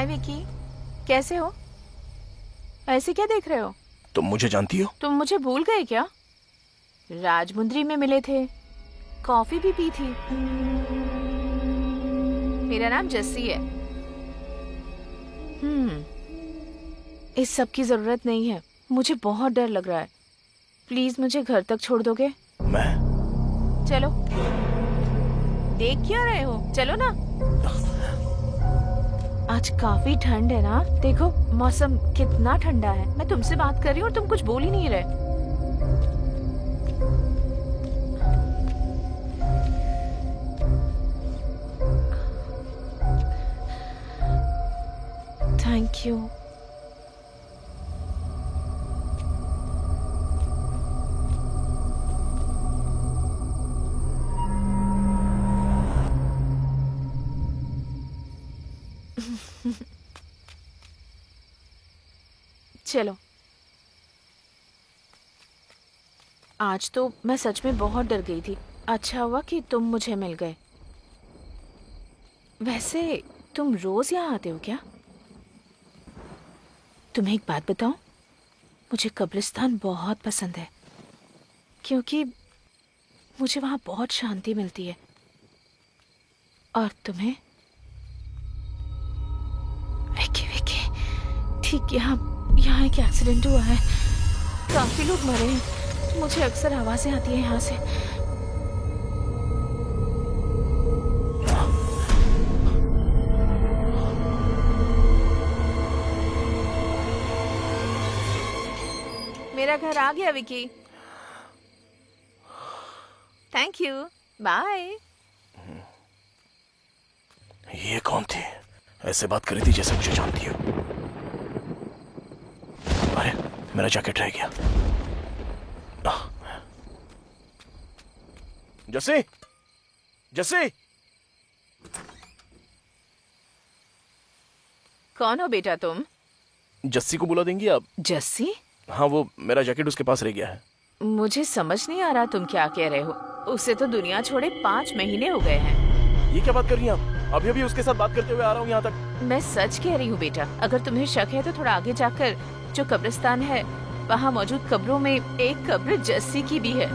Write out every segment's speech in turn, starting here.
हाय विकी, कैसे हो? ऐसे क्या देख रहे हो? तुम मुझे जानती हो? तुम मुझे भूल गए क्या? राजमुंद्री में मिले थे, कॉफी भी पी थी। मेरा नाम जस्सी है। इस सब की जरूरत नहीं है, मुझे बहुत डर लग रहा है। प्लीज मुझे घर तक छोड़ दोगे? मैं? चलो। देख क्या रहे हो, चलो ना। आज काफी ठंड है ना, देखो मौसम कितना ठंडा है। मैं तुमसे बात कर रही हूँ और तुम कुछ बोल ही नहीं रहे। Thank you. चलो। आज तो मैं सच में बहुत डर गई थी। अच्छा हुआ कि तुम मुझे मिल गए। वैसे तुम रोज यहाँ आते हो क्या? तुम्हें एक बात बताऊं, मुझे कब्रिस्तान बहुत पसंद है क्योंकि मुझे वहां बहुत शांति मिलती है। और तुम्हें? विकी विकी, ठीक यहाँ एक एक्सीडेंट हुआ है, काफी लोग मरे हैं। मुझे अक्सर आवाजें आती है यहाँ से। मेरा घर आ गया विकी। Thank you, bye. ये कौन थी? ऐसे बात करी थी जैसे मुझे जानती हो। अरे मेरा जैकेट रह गया। जस्सी, जस्सी। कौन हो बेटा तुम? जस्सी को बुला देंगी आप? जस्सी? हाँ, वो मेरा जैकेट उसके पास रह गया है। मुझे समझ नहीं आ रहा तुम क्या कह रहे हो। उसे तो दुनिया छोड़े 5 महीने हो गए हैं। ये क्या बात कर रही हैं आप? अभी अभी उसके साथ बात करते हुए आ रहा हूँ यहाँ तक। मैं सच कह रही हूँ बेटा। अगर तुम्हें शक है तो थोड़ा आगे जाकर जो कब्रिस्तान है, वहाँ मौजूद कब्रों में एक कब्र जस्सी की भी है।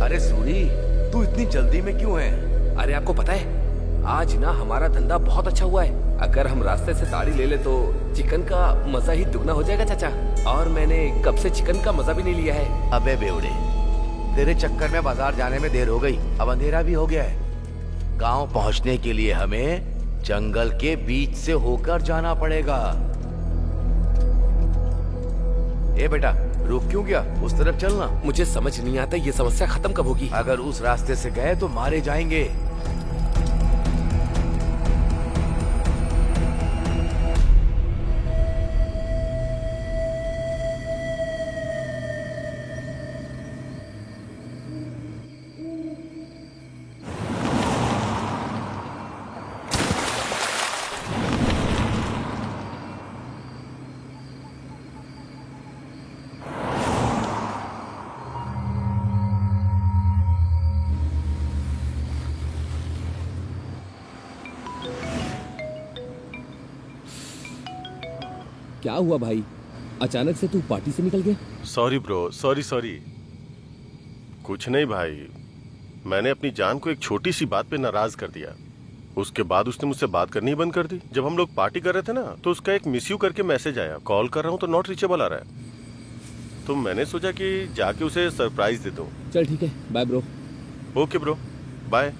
अरे सूरी, तू इतनी जल्दी में क्यों है? अरे आपको पता है, आज ना हमारा धंधा बहुत अच्छा हुआ है। अगर हम रास्ते से ताड़ी ले ले तो चिकन का मजा ही दुगना हो जाएगा चाचा। और मैंने कब से चिकन का मजा भी नहीं लिया है। अबे बेवड़े, तेरे चक्कर में बाजार जाने में देर हो गई। अब अंधेरा भी हो गया है। गांव पहुंचने के लिए हमें जंगल के बीच से होकर जाना पड़ेगा। ए बेटा, रुक क्यों गया? उस तरफ चलना। मुझे समझ नहीं आता ये समस्या खत्म कब होगी। अगर उस रास्ते से गए तो मारे जाएंगे। क्या हुआ भाई, अचानक से तू पार्टी से निकल गया? Sorry bro, sorry. कुछ नहीं भाई, मैंने अपनी जान को एक छोटी सी बात पे नाराज कर दिया। उसके बाद उसने मुझसे बात करनी ही बंद कर दी। जब हम लोग पार्टी कर रहे थे ना तो उसका एक मिस यू करके मैसेज आया, कॉल कर रहा हूँ तो नॉट रीचेबल आ रहा है। तो मैंने सोचा कि जाके उसे सरप्राइज दे दूँ। चल ठीक है, bye bro. Okay bro, bye.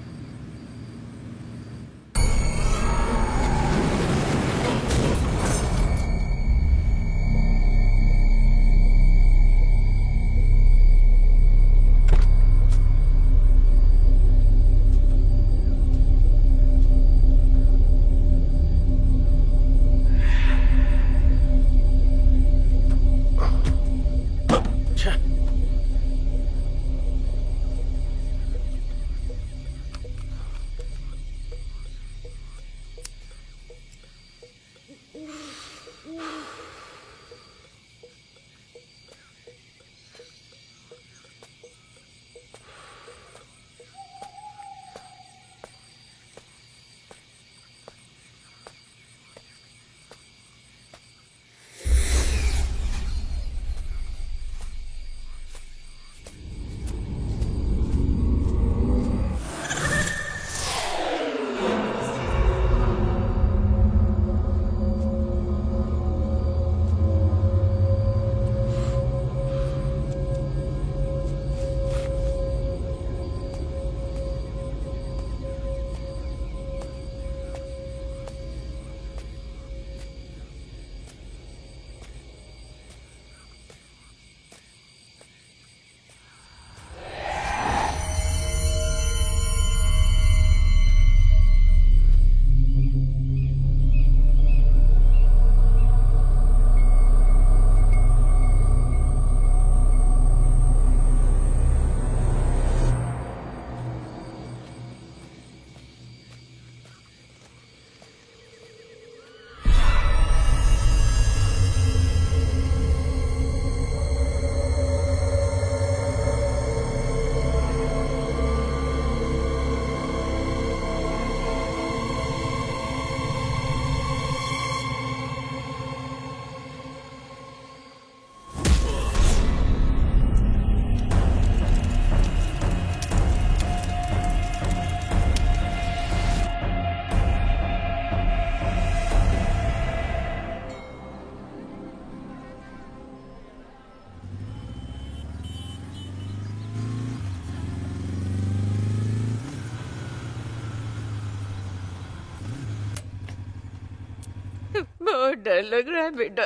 बहुत डर लग रहा है बेटा।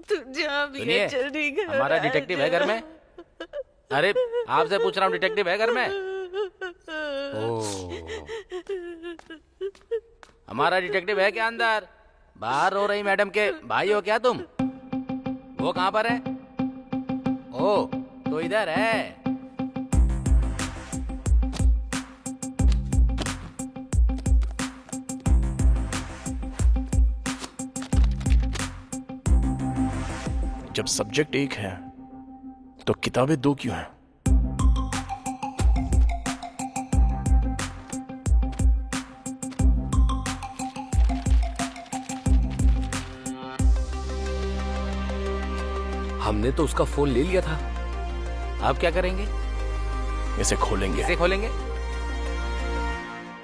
तू जा भी सुनिए, जल्दी घर हमारा आ डिटेक्टिव जा। है घर में। अरे आपसे पूछ रहा हूँ, डिटेक्टिव है घर में? हमारा डिटेक्टिव है क्या अंदर? बाहर रो रही मैडम के भाई हो क्या तुम? वो कहाँ पर है? ओ तो इधर है। जब सब्जेक्ट एक है तो किताबें दो क्यों हैं? हमने तो उसका फोन ले लिया था। आप क्या करेंगे? इसे खोलेंगे। इसे खोलेंगे?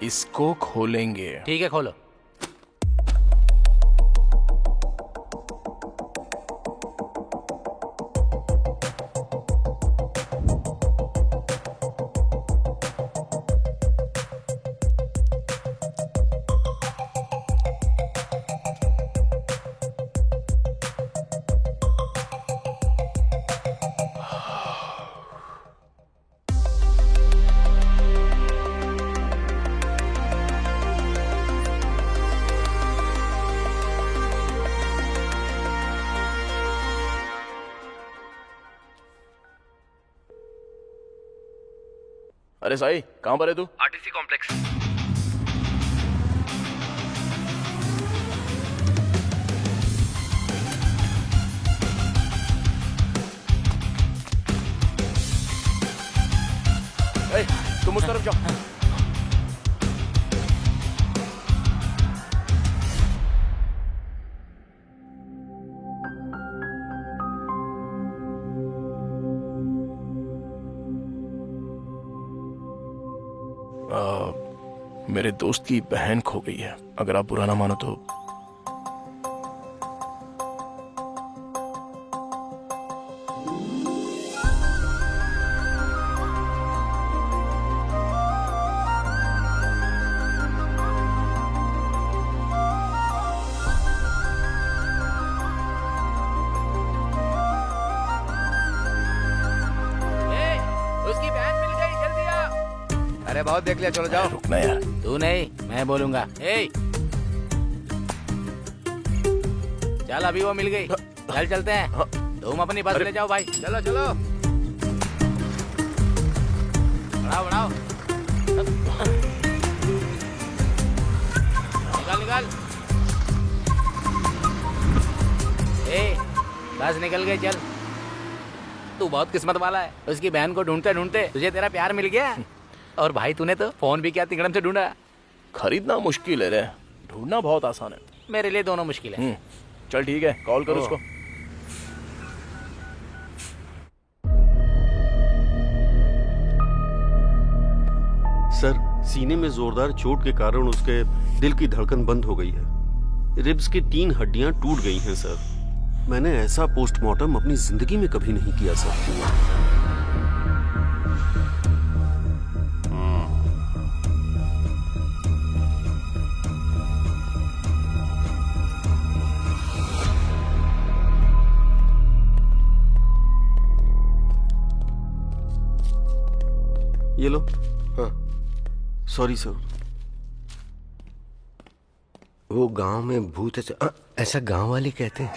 इसको खोलेंगे। ठीक है, खोलो। अरे साई, कहां पर है तू? RTC complex. तुम उस तरफ जाओ। मेरे दोस्त की बहन खो गई है। अगर आप बुरा ना मानो तो। उसकी बहन मिल गई, जल्दी आ। अरे बहुत देख लिया, चलो जाओ। रुकना यार। तू नहीं, मैं बोलूंगा। चल अभी वो मिल गई, चल चलते हैं। तुम अपनी बस ले जाओ भाई। चलो चलो। बढ़ाओ बढ़ाओ, निकाल निकाल। बस निकल गए, चल। तू बहुत किस्मत वाला है, उसकी बहन को ढूंढते ढूंढते तुझे तेरा प्यार मिल गया। और भाई तूने तो फोन भी क्या तिगड़म से ढूंढा। खरीदना मुश्किल है रे, ढूंढना बहुत आसान है। मेरे लिए दोनों मुश्किल है। चल ठीक है, कॉल कर उसको। सर, सीने में जोरदार चोट के कारण उसके दिल की धड़कन बंद हो गई है। रिब्स की 3 हड्डियां टूट गई हैं सर। मैंने ऐसा पोस्टमार्टम अपनी जिंदगी में कभी नहीं किया सर। ये लो। हाँ। Sorry sir. वो गांव में भूत है, ऐसा गांव वाले कहते हैं।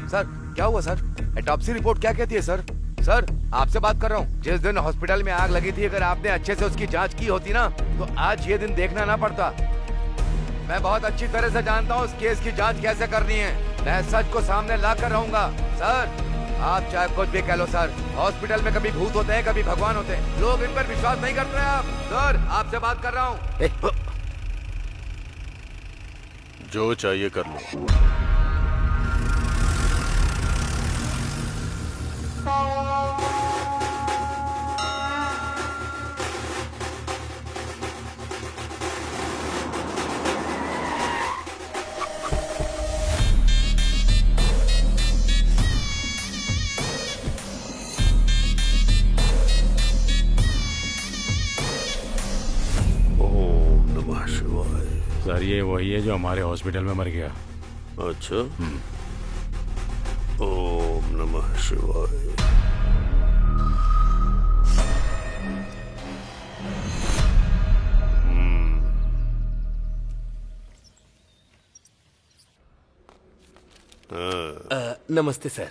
सर क्या हुआ सर? ऑटोप्सी रिपोर्ट क्या कहती है सर? सर आपसे बात कर रहा हूँ। जिस दिन हॉस्पिटल में आग लगी थी, अगर आपने अच्छे से उसकी जांच की होती ना, तो आज ये दिन देखना ना पड़ता। मैं बहुत अच्छी तरह से जानता हूँ उस केस की जांच कैसे करनी है। मैं सच को सामने ला कर रहूंगा। सर आप चाहे कुछ भी कह लो सर, हॉस्पिटल में कभी भूत होते हैं, कभी भगवान होते हैं। लोग इन पर विश्वास नहीं करते हैं। आप सर आपसे बात कर रहा हूँ। जो चाहिए कर लो। ओम नमः शिवाय। सर ये वही है जो हमारे हॉस्पिटल में मर गया। अच्छा। ओम नमः शिवाय। नमस्ते सर।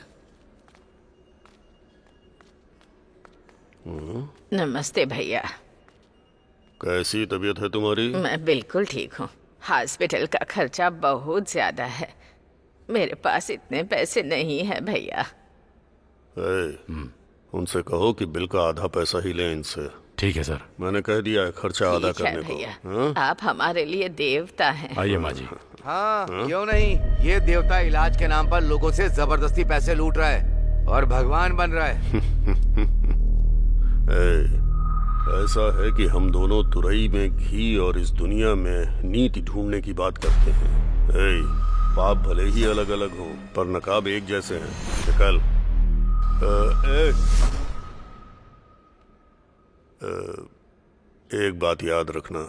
नमस्ते भैया। कैसी तबीयत है तुम्हारी? मैं बिल्कुल ठीक हूँ। हॉस्पिटल का खर्चा बहुत ज्यादा है, मेरे पास इतने पैसे नहीं है भैया। उनसे कहो कि बिल का आधा पैसा ही लें इनसे। ठीक है सर। मैंने कह दिया है खर्चा आधा ठीक है करने भैया, को। आप हमारे लिए देवता हैं। आइए माँ जी। हाँ क्यों नहीं। ये देवता इलाज के नाम पर लोगों से जबरदस्ती पैसे लूट रहा है और भगवान बन रहा है। ऐसा है कि हम दोनों तुरई में घी और इस दुनिया में नीति ढूंढने की बात करते हैं। पाप भले ही अलग अलग हों, पर नकाब एक जैसे हैं। निकल। एक बात याद रखना,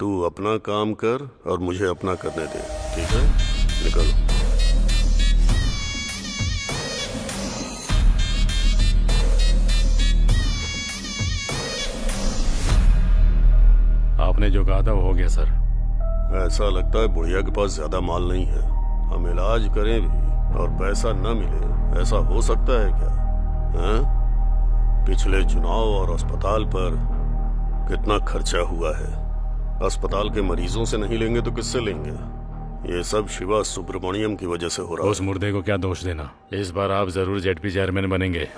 तू अपना काम कर और मुझे अपना करने दे, ठीक है? निकल। आपने जो कहा था वो हो गया सर। ऐसा लगता है बुढ़िया के पास ज्यादा माल नहीं है। हम इलाज करें भी और पैसा न मिले, ऐसा हो सकता है क्या? हैं? पिछले चुनाव और अस्पताल पर कितना खर्चा हुआ है। अस्पताल के मरीजों से नहीं लेंगे तो किससे लेंगे? ये सब शिवा सुब्रमण्यम की वजह से हो रहा है। उस मुर्दे को क्या दोष देना। इस बार आप जरूर जेडपी चेयरमैन बनेंगे।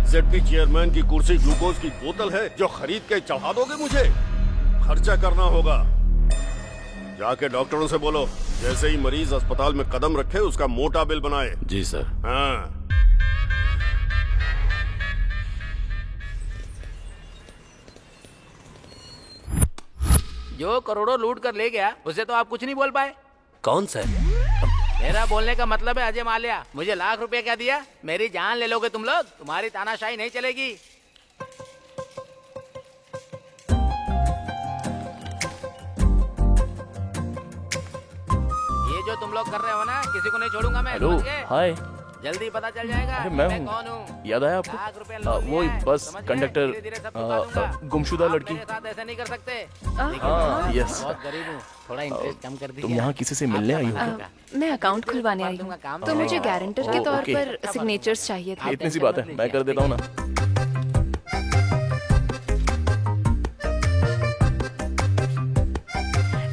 जेडपी चेयरमैन की कुर्सी ग्लूकोज की बोतल है जो खरीद के चढ़ा दोगे मुझे? खर्चा करना होगा। जाके डॉक्टरों से बोलो जैसे ही मरीज अस्पताल में कदम रखे उसका मोटा बिल बनाए। जी सर। हाँ। जो करोड़ों लूट कर ले गया उसे तो आप कुछ नहीं बोल पाए। कौन सर? मेरा बोलने का मतलब है अजय माल्या, मुझे लाख रुपए क्या दिया? मेरी जान ले लोगे तुम लोग, तुम्हारी तानाशाही नहीं चलेगी। ये जो तुम लोग कर रहे हो ना, किसी को नहीं छोड़ूंगा मैं। हेलो, समझ गए? हाय। जल्दी पता चल जाएगा अरे मैं कौन हूँ, हूँ। याद आया लाख आपको? रुपए लोन वो लिया है, बस समझ गए? कंडक्टर धीरे-धीरे सब चुका दूंगा। गुमशुदा आप लड़की। मेरे साथ ऐसे नहीं कर सकते। हाँ, यस। बहुत गरीब हूँ, थोड़ा इंटरेस्ट कम कर दीजिए। तुम यहाँ किसी से मिलने आई हो क्या? मैं अकाउंट खुलवाने आई हूँ, तो मुझे गारंटर के तौर ओके। पर सिग्नेचर्स चाहिए थे। इतनी सी बात है, मैं कर देता हूँ ना।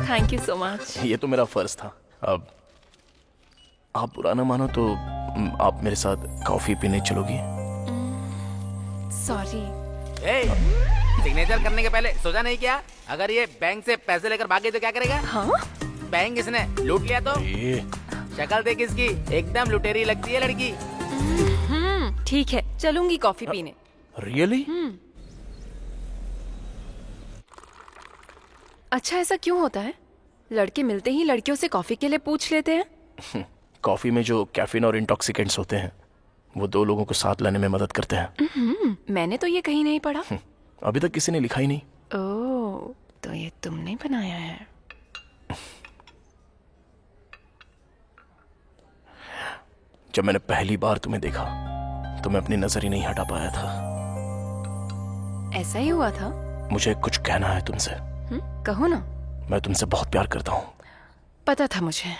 Thank you so much. ये तो मेरा फर्ज था। अब आप बुरा ना मानो तो आप मेरे साथ कॉफी पीने चलोगी? सॉरी। सिग्नेचर करने के पहले सोचा नहीं क्या? अगर ये बैंक से पैसे लेकर भागे तो क्या करेगा? हाँ? बैंक इसने लूट लिया तो? ये शक्ल देख इसकी, एकदम लुटेरी लगती है लड़की। ठीक है, चलूंगी कॉफी पीने। रियली? अच्छा, ऐसा क्यों होता है? लड़के मिलते ही लड़कियों से कॉफी के लिए पूछ लेते हैं। कॉफी में जो कैफीन और इंटॉक्सिकेंट्स होते हैं वो दो लोगों को साथ लाने में मदद करते हैं। मैंने तो ये कहीं नहीं पढ़ा। अभी तक किसी ने लिखा ही नहीं। ओह, तो ये तुमने बनाया है। जब मैंने पहली बार तुम्हें देखा तो मैं अपनी नजर ही नहीं हटा पाया था। ऐसा ही हुआ था? मुझे कुछ कहना है तुमसे। कहो ना। मैं तुमसे बहुत प्यार करता हूँ। पता था मुझे।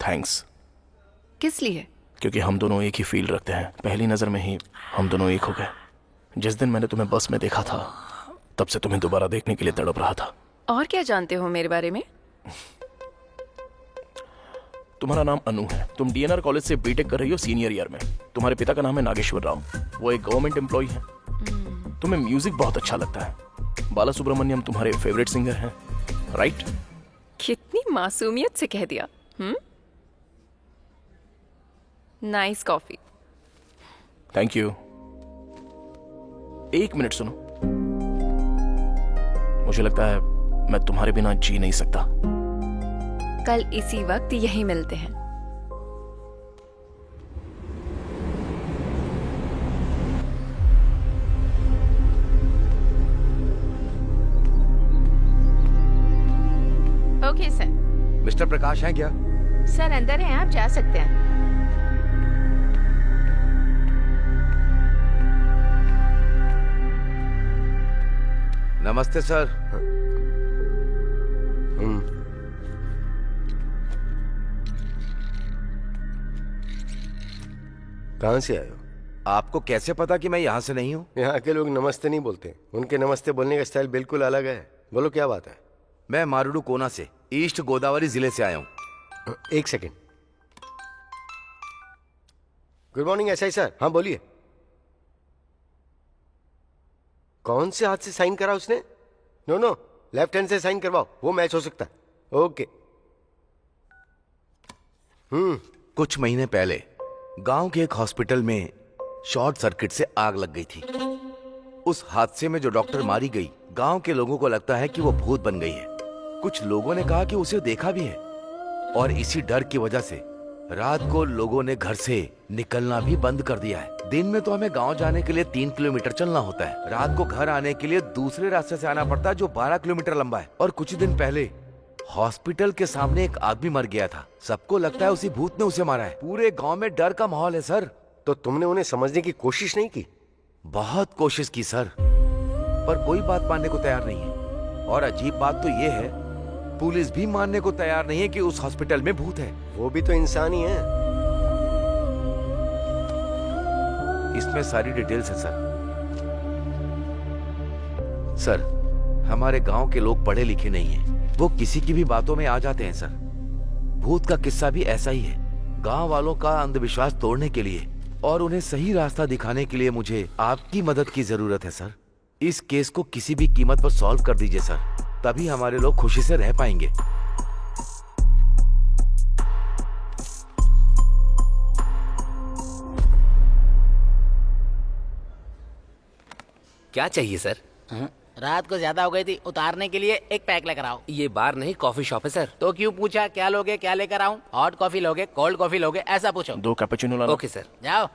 थैंक्स। किस लिए? क्योंकि हम दोनों एक ही फील रखते हैं। पहली नजर में ही हम दोनों एक हो गए। जिस दिन मैंने तुम्हें बस में देखा था तब से तुम्हें दोबारा देखने के लिए तड़प रहा था। और क्या जानते हो मेरे बारे में? तुम्हारा नाम अनु है। तुम डीएनआर कॉलेज से बीटेक कर रही हो सीनियर ईयर में। तुम्हारे पिता का नाम है नागेश्वर राव, वो एक गवर्नमेंट एम्प्लॉय है। तुम्हें म्यूजिक बहुत अच्छा लगता है। बाला सुब्रमण्यम तुम्हारे फेवरेट सिंगर हैं, राइट? कितनी मासूमियत से कह दिया। Nice coffee. Thank you. एक मिनट सुनो, मुझे लगता है मैं तुम्हारे बिना जी नहीं सकता। कल इसी वक्त यहीं मिलते हैं। Okay sir. मिस्टर प्रकाश हैं क्या? सर अंदर हैं, आप जा सकते हैं। नमस्ते सर। कहाँ से आए हो? आपको कैसे पता कि मैं यहाँ से नहीं हूँ? यहाँ के लोग नमस्ते नहीं बोलते, उनके नमस्ते बोलने का स्टाइल बिल्कुल अलग है। बोलो क्या बात है? मैं मारूडू कोना से, ईस्ट गोदावरी जिले से आया हूँ। एक second. Good morning SI sir. हाँ बोलिए। कौन से हाथ से साइन करा उसने? नो, लेफ्ट हैंड से साइन करवाओ, वो मैच हो सकता है। ओके। कुछ महीने पहले गांव के एक हॉस्पिटल में शॉर्ट सर्किट से आग लग गई थी। उस हादसे में जो डॉक्टर मारी गई, गांव के लोगों को लगता है कि वो भूत बन गई है। कुछ लोगों ने कहा कि उसे देखा भी है, और इसी डर की वजह से रात को लोगों ने घर से निकलना भी बंद कर दिया है। दिन में तो हमें गांव जाने के लिए 3 किलोमीटर चलना होता है, रात को घर आने के लिए दूसरे रास्ते से आना पड़ता है जो 12 किलोमीटर लंबा है। और कुछ दिन पहले हॉस्पिटल के सामने एक आदमी मर गया था। सबको लगता है उसी भूत ने उसे मारा है। पूरे गांव में डर का माहौल है सर। तो तुमने उन्हें समझने की कोशिश नहीं की? बहुत कोशिश की सर, पर कोई बात मानने को तैयार नहीं है। और अजीब बात तो ये है, पुलिस भी मानने को तैयार नहीं है कि उस हॉस्पिटल में भूत है। वो भी तो इंसान ही है। इसमें सारी डिटेल्स है सर। सर, हमारे गांव के लोग पढ़े लिखे नहीं हैं, वो किसी की भी बातों में आ जाते हैं सर। भूत का किस्सा भी ऐसा ही है। गांव वालों का अंधविश्वास तोड़ने के लिए और उन्हें सही रास्ता दिखाने के लिए मुझे आपकी मदद की जरूरत है सर। इस केस को किसी भी कीमत पर सॉल्व कर दीजिए सर, तभी हमारे लोग खुशी से रह पाएंगे। क्या चाहिए सर? रात को ज्यादा हो गई थी, उतारने के लिए एक पैक लेकर आओ। ये बार नहीं कॉफी शॉप है सर। तो क्यों पूछा क्या लोगे, क्या लेकर आऊं? हॉट कॉफी लोगे, कोल्ड कॉफी लोगे, ऐसा पूछो। 2 कैपेचिनो लाना। Okay sir. जाओ।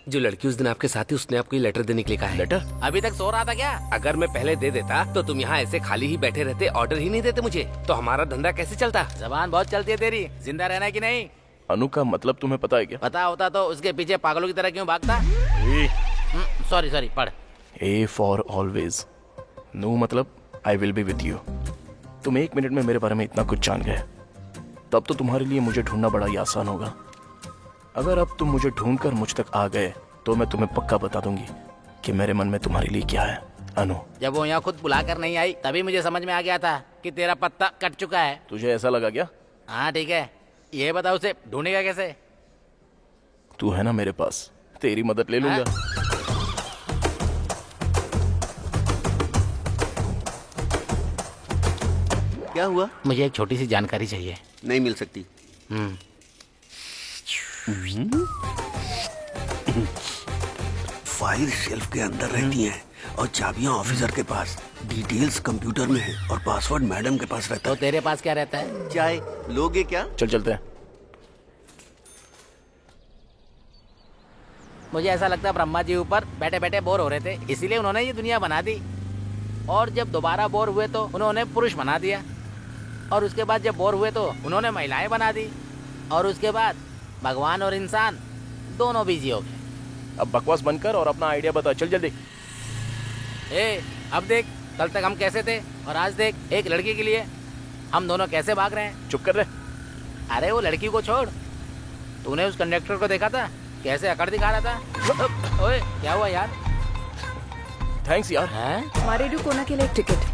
जो लड़की उस दिन आपके साथ थी उसने आपको ये लेटर देने के लिए कहा है। लेटर? अभी तक सो रहा था क्या? अगर मैं पहले दे देता तो तुम यहाँ ऐसे खाली ही बैठे रहते, ऑर्डर ही नहीं देते मुझे, तो हमारा धंधा कैसे चलता? जबान बहुत चलती है तेरी, जिंदा रहना है कि नहीं? अनु का मतलब तुम्हें पता है क्या? पता होता तो उसके पीछे पागलों की तरह क्यों भागता? सॉरी सॉरी, पढ़। A for always. No मतलब I will be with you. तुम 1 मिनट में मेरे बारे में इतना कुछ जान गए, तब तो तुम्हारे लिए मुझे ढूंढना बड़ा ही आसान होगा। अगर अब तुम मुझे ढूंढकर मुझ तक आ गए तो मैं तुम्हें पक्का बता दूंगी कि मेरे मन में तुम्हारे लिए क्या है। अनु, जब वो यहाँ खुद बुलाकर नहीं आई तभी मुझे समझ में आ गया था कि तेरा पत्ता कट चुका है। तुझे ऐसा लगा क्या? हाँ ठीक है, ये बता उसे ढूंढेगा कैसे? तू है ना मेरे पास, तेरी मदद ले लूंगा। क्या हुआ? मुझे एक छोटी सी जानकारी चाहिए। नहीं मिल सकती। फाइल शेल्फ के अंदर रहती हैं और चाबियां ऑफिसर के पास, डिटेल्स कंप्यूटर में है और पासवर्ड मैडम के पास रहता तो तेरे पास क्या रहता है? है। चाय लोगे क्या? चल चलते हैं। मुझे ऐसा लगता है ब्रह्मा जी ऊपर बैठे बैठे बोर हो रहे थे, इसीलिए उन्होंने ये दुनिया बना दी। और जब दोबारा बोर हुए तो उन्होंने पुरुष बना दिया, और उसके बाद जब बोर हुए तो उन्होंने महिलाएं बना दी, और उसके बाद भगवान और इंसान दोनों बिजी हो गए। अब बकवास बंद कर और अपना आइडिया बता, चल जल्दी। अब देख, कल तक हम कैसे थे और आज देख, एक लड़की के लिए हम दोनों कैसे भाग रहे हैं। चुप कर रहे। अरे वो लड़की को छोड़, तूने उस कंडक्टर को देखा था कैसे अकड़ दिखा रहा था? ओए क्या हुआ यार? थैंक्स यार। हैं? मारेडू कोना के लिए एक टिकट।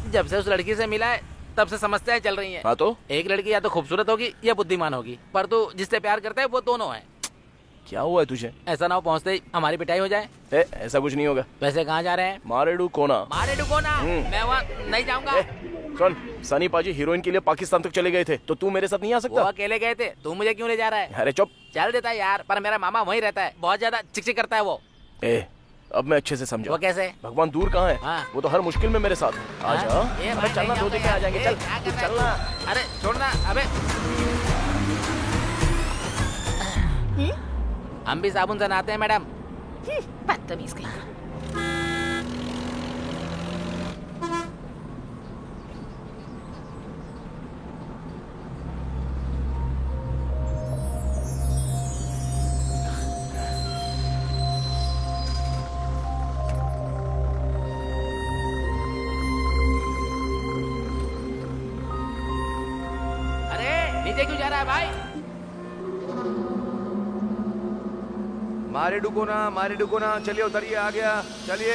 जब से उस लड़की से मिला है तब से समस्याएं चल रही हैं। हाँ तो? एक लड़की या तो खूबसूरत होगी या बुद्धिमान होगी, पर तू जिससे प्यार करता है वो दोनों है। क्या हुआ है तुझे? ऐसा ना हो पहुँचते ही हमारी पिटाई हो जाए। ऐसा कुछ नहीं होगा। वैसे कहाँ जा रहे हैं? मारेडू कोना। मारेडू कोना? मैं वहाँ नहीं जाऊँगा। सुन, सनी पाजी हीरोइन के लिए पाकिस्तान तक चले गए थे, तो तू मेरे साथ नहीं आ वो सकता? अकेले गए थे, तू मुझे क्यों ले जा रहा है? अरे चुप। चल देता है यार, पर मेरा मामा वहीं रहता है, बहुत ज्यादा चिकचिक करता है वो। अब मैं अच्छे से समझा। वो कैसे? भगवान दूर कहाँ है? हाँ। वो तो हर मुश्किल में मेरे साथ है। आजा। ये अरे भाई चलना, नहीं 2 दिन में जाऊंगा आ जाएंगे। यार। चल क्या कर रहा है? चलना। अरे छोड़ना, अबे हम भी साबुन से नहाते हैं मैडम। बदतमीज कहीं का। अरे नीचे क्यों जा रहा है भाई? मारे डुकोना, चलिए उतरिए, आ गया, चलिए।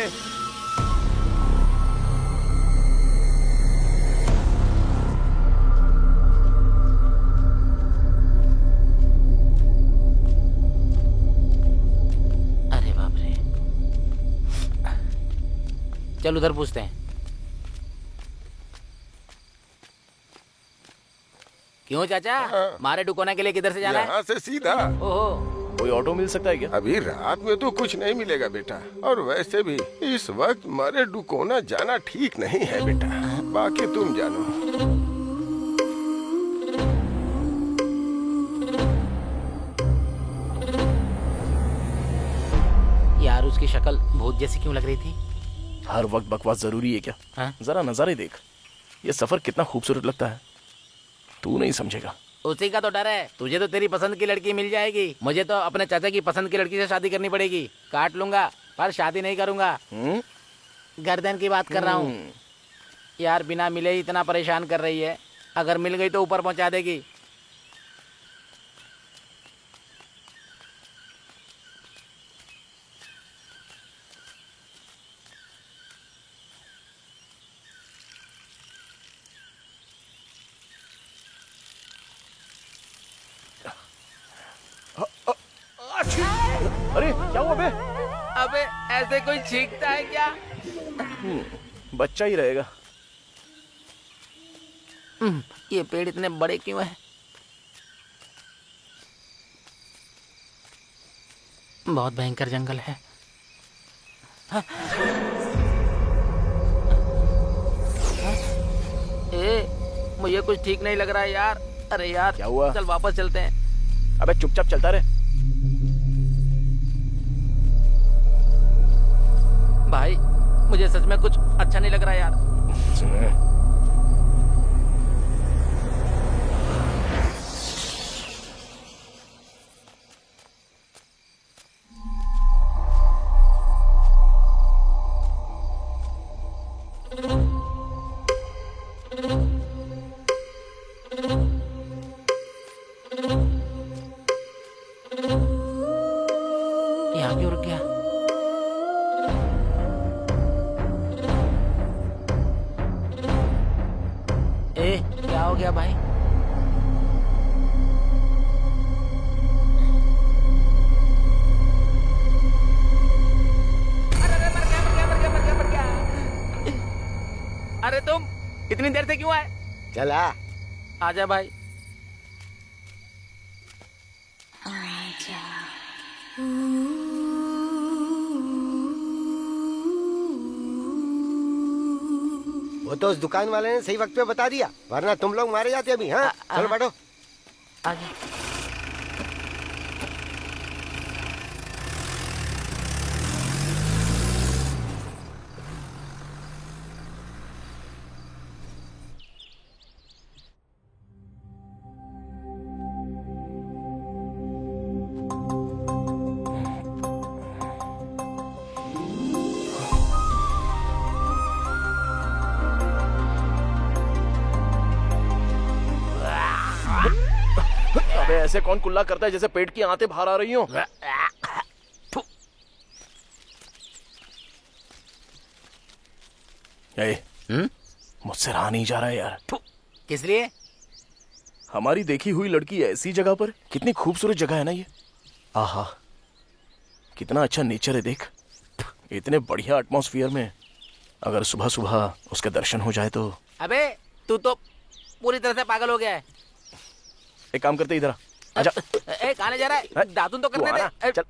अरे बाप रे, चल उधर पूछते हैं। क्यों चाचा, मारे डुकोना के लिए किधर से जाना है? यहाँ से सीधा। ओहो, कोई ऑटो मिल सकता है क्या? अभी रात में तो कुछ नहीं मिलेगा बेटा, और वैसे भी इस वक्त मारे डुकोना जाना ठीक नहीं है बेटा, बाकी तुम जानो। यार उसकी शक्ल भूत जैसी क्यों लग रही थी? हर वक्त बकवास जरूरी है क्या? हाँ? जरा नजारे देख, ये सफर कितना खूबसूरत लगता है, तू नहीं समझेगा। उसी का तो डर है, तुझे तो तेरी पसंद की लड़की मिल जाएगी, मुझे तो अपने चाचा की पसंद की लड़की से शादी करनी पड़ेगी। काट लूंगा पर शादी नहीं करूंगा। गर्दन की बात कर रहा हूँ यार, बिना मिले ही इतना परेशान कर रही है, अगर मिल गई तो ऊपर पहुंचा देगी। अरे क्या हुआ बे? अबे ऐसे कोई छींकता है क्या? बच्चा ही रहेगा। ये पेड़ इतने बड़े क्यों हैं? बहुत भयंकर जंगल है। हाँ। मुझे कुछ ठीक नहीं लग रहा है यार। अरे यार क्या हुआ? चल वापस चलते हैं। अबे चुपचाप चलता रहे। भाई मुझे सच में कुछ अच्छा नहीं लग रहा यार। यहाँ क्यों रुक गया? क्या हो गया भाई? अरे तुम इतनी देर से क्यों आए? चला आजा भाई। वो तो उस दुकान वाले ने सही वक्त पे बता दिया, वरना तुम लोग मारे जाते अभी। हाँ चलो बैठो। आगे। अबे ऐसे कौन कुल्ला करता है जैसे पेट की आंतें बाहर आ रही हो? मुझसे रहा नहीं जा रहा है यार। किस लिए? हमारी देखी हुई लड़की ऐसी जगह पर, कितनी खूबसूरत जगह है ना ये। आहा कितना अच्छा नेचर है देख। इतने बढ़िया एटमॉस्फेयर में अगर सुबह सुबह उसके दर्शन हो जाए तो। अबे तू तो पूरी तरह से पागल हो गया है। एक काम करते इधर आ। आजा। कहाँ ले जा रहा है? दातुन तो करने दे। चल।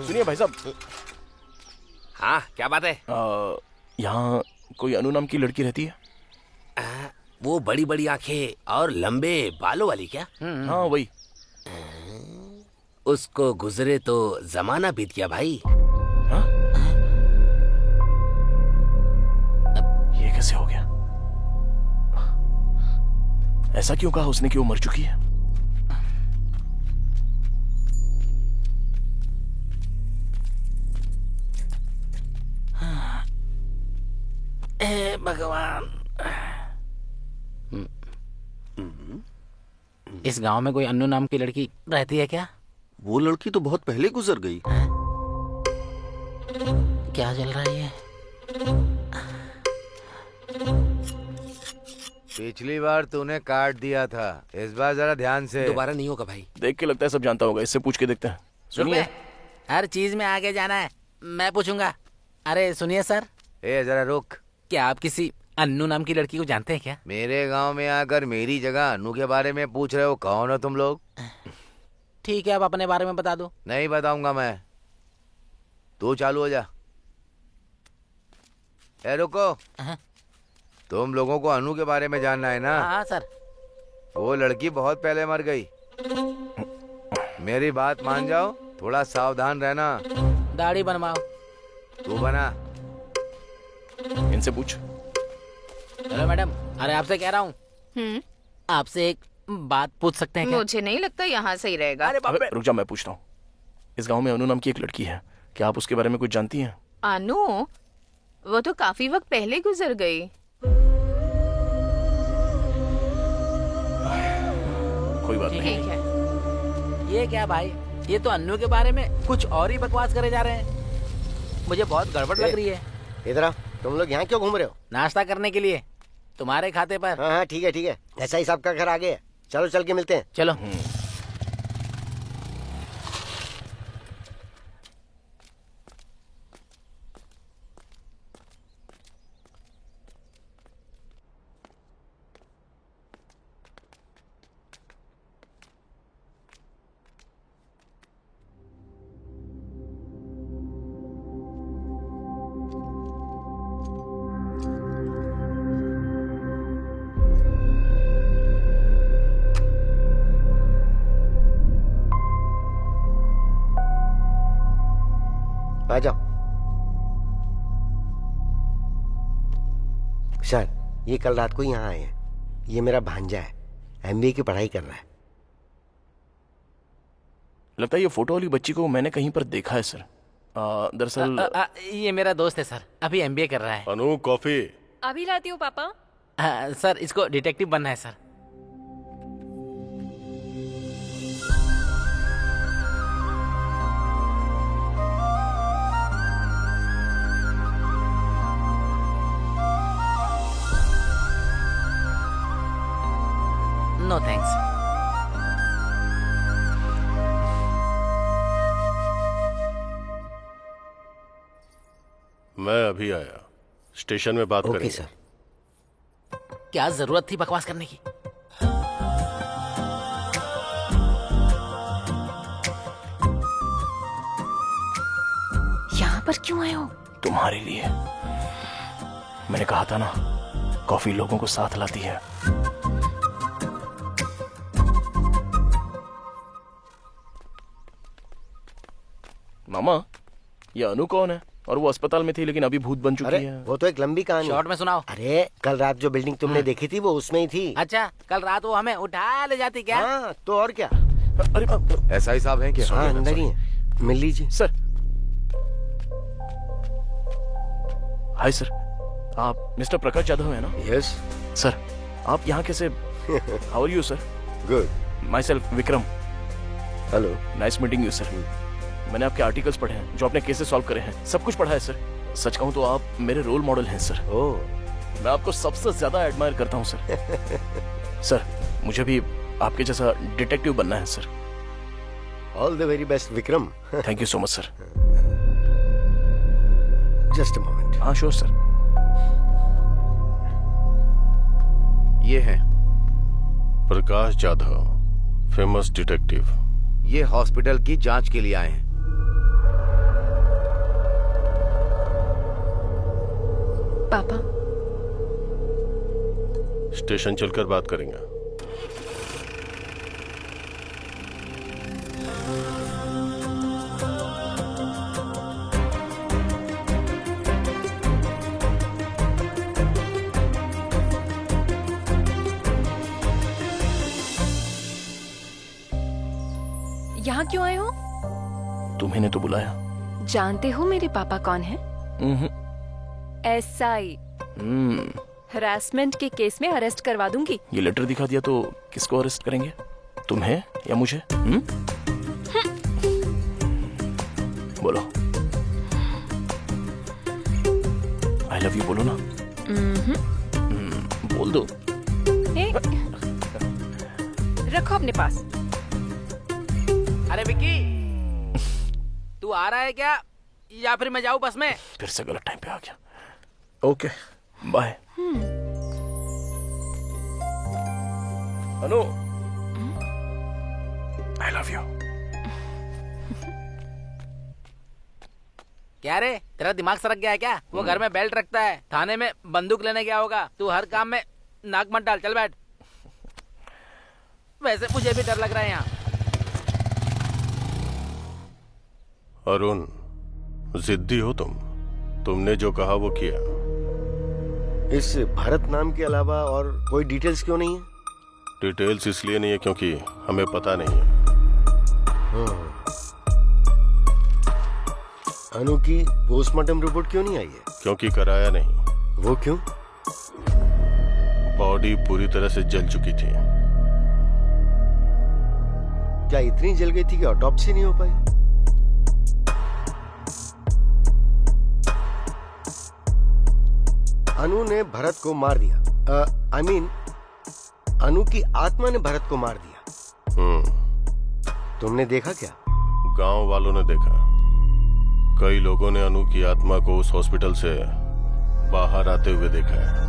सुनिए भाई साहब। हाँ क्या बात है? यहाँ कोई अनु नाम की लड़की रहती है? वो बड़ी बड़ी आंखें और लंबे बालों वाली क्या? हाँ वही। उसको गुजरे तो जमाना बीत गया भाई। हाँ? ये कैसे हो गया? ऐसा क्यों कहा उसने कि वो मर चुकी है? भगवान। इस गांव में कोई अन्नू नाम की लड़की रहती है क्या? वो लड़की तो बहुत पहले गुजर गई। क्या चल रहा है ये? पिछली बार तूने काट दिया था, इस बार जरा ध्यान से। दोबारा नहीं होगा भाई। देख के लगता है सब जानता होगा, इससे पूछ के देखते हैं। सुनिए, हर चीज में आगे जाना है, मैं पूछूंगा। अरे सुनिए सर। जरा रुक। क्या आप किसी अन्नू नाम की लड़की को जानते हैं क्या? मेरे गांव में आकर मेरी जगह अनु के बारे में पूछ रहे हो? कौन हो तुम लोग? ठीक है, आप अपने बारे में बता दो। नहीं बताऊंगा मैं। तू चालू हो जा। रुको। तुम लोगों को अनु के बारे में जानना है ना? हाँ सर। वो लड़की बहुत पहले मर गई। मेरी बात मान जाओ, थोड़ा सावधान रहना। दाढ़ी बनवाओ। तू बना। इनसे पूछ। हेलो मैडम, अरे आपसे कह रहा हूँ, आपसे एक बात पूछ सकते हैं क्या? मुझे नहीं लगता यहाँ सही रहेगा। अरे रुक जा, मैं पूछता हूँ। इस गांव में अनु नाम की एक लड़की है, क्या आप उसके बारे में कुछ जानती हैं? अनु? वो तो काफी वक्त पहले गुजर गई। कोई बात नहीं। ठीक है। ये क्या भाई, ये तो अन्नू के बारे में कुछ और ही बकवास करे जा रहे हैं। मुझे बहुत गड़बड़ लग रही है। इधर आओ। तुम लोग यहाँ क्यों घूम रहे हो? नाश्ता करने के लिए तुम्हारे खाते पर। हाँ हाँ ठीक है ठीक है, ऐसा ही साहब का घर आगे है। चलो चल के मिलते हैं। चलो। आ जाओ। सर ये कल रात को यहाँ आए हैं। ये मेरा भांजा है, एमबीए की पढ़ाई कर रहा है। लगता है ये फोटो वाली बच्ची को मैंने कहीं पर देखा है सर। दरअसल ये मेरा दोस्त है सर, अभी एमबीए कर रहा है। अनु कॉफी। अभी लाती हूँ पापा। सर इसको डिटेक्टिव बनना है सर। No thanks. मैं अभी आया, स्टेशन में बात करेंगे। Okay sir. क्या जरूरत थी बकवास करने की? यहाँ पर क्यों आए हो? तुम्हारे लिए। मैंने कहा था ना, कॉफी लोगों को साथ लाती है। मामा, ये अनु कौन है? और वो अस्पताल में थी लेकिन अभी भूत बन चुकी अरे है। वो तो एक लंबी कहानी। शॉर्ट में सुनाओ। अरे कल रात जो बिल्डिंग तुमने देखी थी वो उसमें ही थी। अच्छा, कल रात वो हमें उठा ले जाती क्या? हाँ तो और क्या। अरे ऐसा ही साहब है क्या? हाँ अंदर ही है, मिल लीजिए। सर। हाय सर, आप मिस्टर प्रकाश यादव है ना? यस सर, आप यहाँ कैसे? How are you sir? Good. Myself Vikram. Hello. Nice meeting you sir. मैंने आपके आर्टिकल्स पढ़े हैं, जो आपने केसेस सॉल्व करे हैं, सब कुछ पढ़ा है सर। सच कहूँ तो आप मेरे रोल मॉडल हैं सर। ओह, मैं आपको सबसे ज्यादा एडमायर करता हूँ सर। सर, मुझे भी आपके जैसा डिटेक्टिव बनना है sir. All the very best Vikram. Thank you so much sir. Just a moment. हाँ श्योर सर। ये है प्रकाश जाधव, फेमस डिटेक्टिव। ये हॉस्पिटल की जांच के लिए आए हैं। पापा स्टेशन चलकर बात करेंगे। यहाँ क्यों आए हो? तुम्हें तो बुलाया। जानते हो मेरे पापा कौन है? एसआई। हरासमेंट के केस में अरेस्ट करवा दूंगी। ये लेटर दिखा दिया तो किसको अरेस्ट करेंगे? तुम्हें या मुझे? बोलो। आई लव यू बोलो ना। बोल दो। रखो अपने पास। अरे विक्की, तू आ रहा है क्या या फिर मैं जाऊं बस में? फिर से गलत टाइम पे आ गया। Okay bye. Anu, I love you. क्या रे, तेरा दिमाग सरक गया है क्या? वो घर में बेल्ट रखता है, थाने में बंदूक लेने गया होगा। तू हर काम में नाक मत डाल, चल बैठ। वैसे मुझे भी डर लग रहा है यहाँ। अरुण, जिद्दी हो तुम। तुमने जो कहा वो किया। इस भरत नाम के अलावा और कोई डिटेल्स क्यों नहीं है? डिटेल्स इसलिए नहीं है क्योंकि हमें पता नहीं है। अनु की पोस्टमार्टम रिपोर्ट क्यों नहीं आई है? क्योंकि कराया नहीं। वो क्यों? बॉडी पूरी तरह से जल चुकी थी। क्या इतनी जल गई थी कि ऑटोप्सी नहीं हो पाई? अनु ने भरत को मार दिया। आई मीन अनु की आत्मा ने भरत को मार दिया। तुमने देखा क्या? गांव वालों ने देखा। कई लोगों ने अनु की आत्मा को उस हॉस्पिटल से बाहर आते हुए देखा है।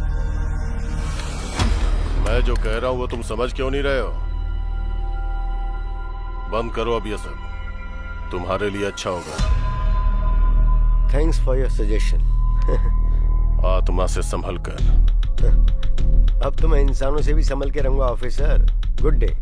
मैं जो कह रहा हूं वो तुम समझ क्यों नहीं रहे हो? बंद करो अब ये सब, तुम्हारे लिए अच्छा होगा। Thanks for your suggestion. आत्मा से संभल कर। अब तो मैं इंसानों से भी संभल के रहूंगा ऑफिसर। Good day.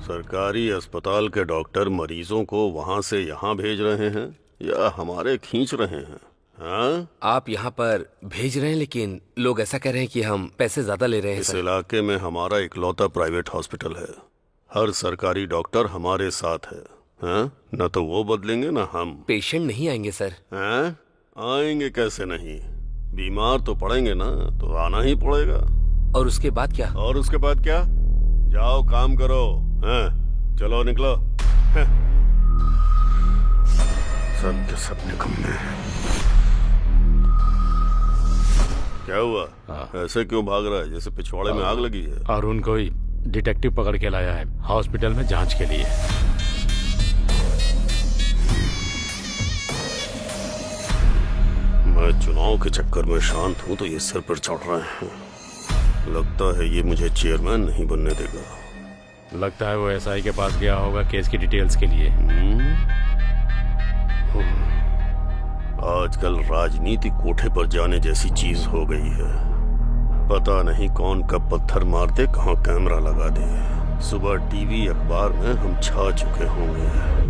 सरकारी अस्पताल के डॉक्टर मरीजों को वहां से यहाँ भेज रहे हैं या हमारे खींच रहे हैं? हाँ? आप यहाँ पर भेज रहे हैं, लेकिन लोग ऐसा कह रहे हैं कि हम पैसे ज्यादा ले रहे हैं। इस इलाके में हमारा इकलौता प्राइवेट हॉस्पिटल है। हर सरकारी डॉक्टर हमारे साथ है। हाँ? न तो वो बदलेंगे न हम। पेशेंट नहीं आएंगे सर। हाँ? आएंगे कैसे नहीं? बीमार तो पड़ेंगे ना, तो आना ही पड़ेगा। और उसके बाद क्या? और उसके बाद क्या? जाओ काम करो। हाँ? चलो निकलो। हाँ? सब के सब निकम्मे हैं। क्या हुआ? ऐसे क्यों भाग रहा है जैसे पिछवाड़े में आग लगी है? अरुण को ही डिटेक्टिव पकड़ के लाया है हॉस्पिटल में जांच के लिए। मैं चुनाव के चक्कर में शांत हूं तो ये सिर पर चढ़ रहे हैं। लगता है ये मुझे चेयरमैन नहीं बनने देगा। लगता है वो एसआई के पास गया होगा केस की डिटेल्स के लिए। आजकल राजनीति कोठे पर जाने जैसी चीज हो गई है। पता नहीं कौन कब पत्थर मार दे, कहाँ कैमरा लगा दे। सुबह टीवी अखबार में हम छा चुके होंगे।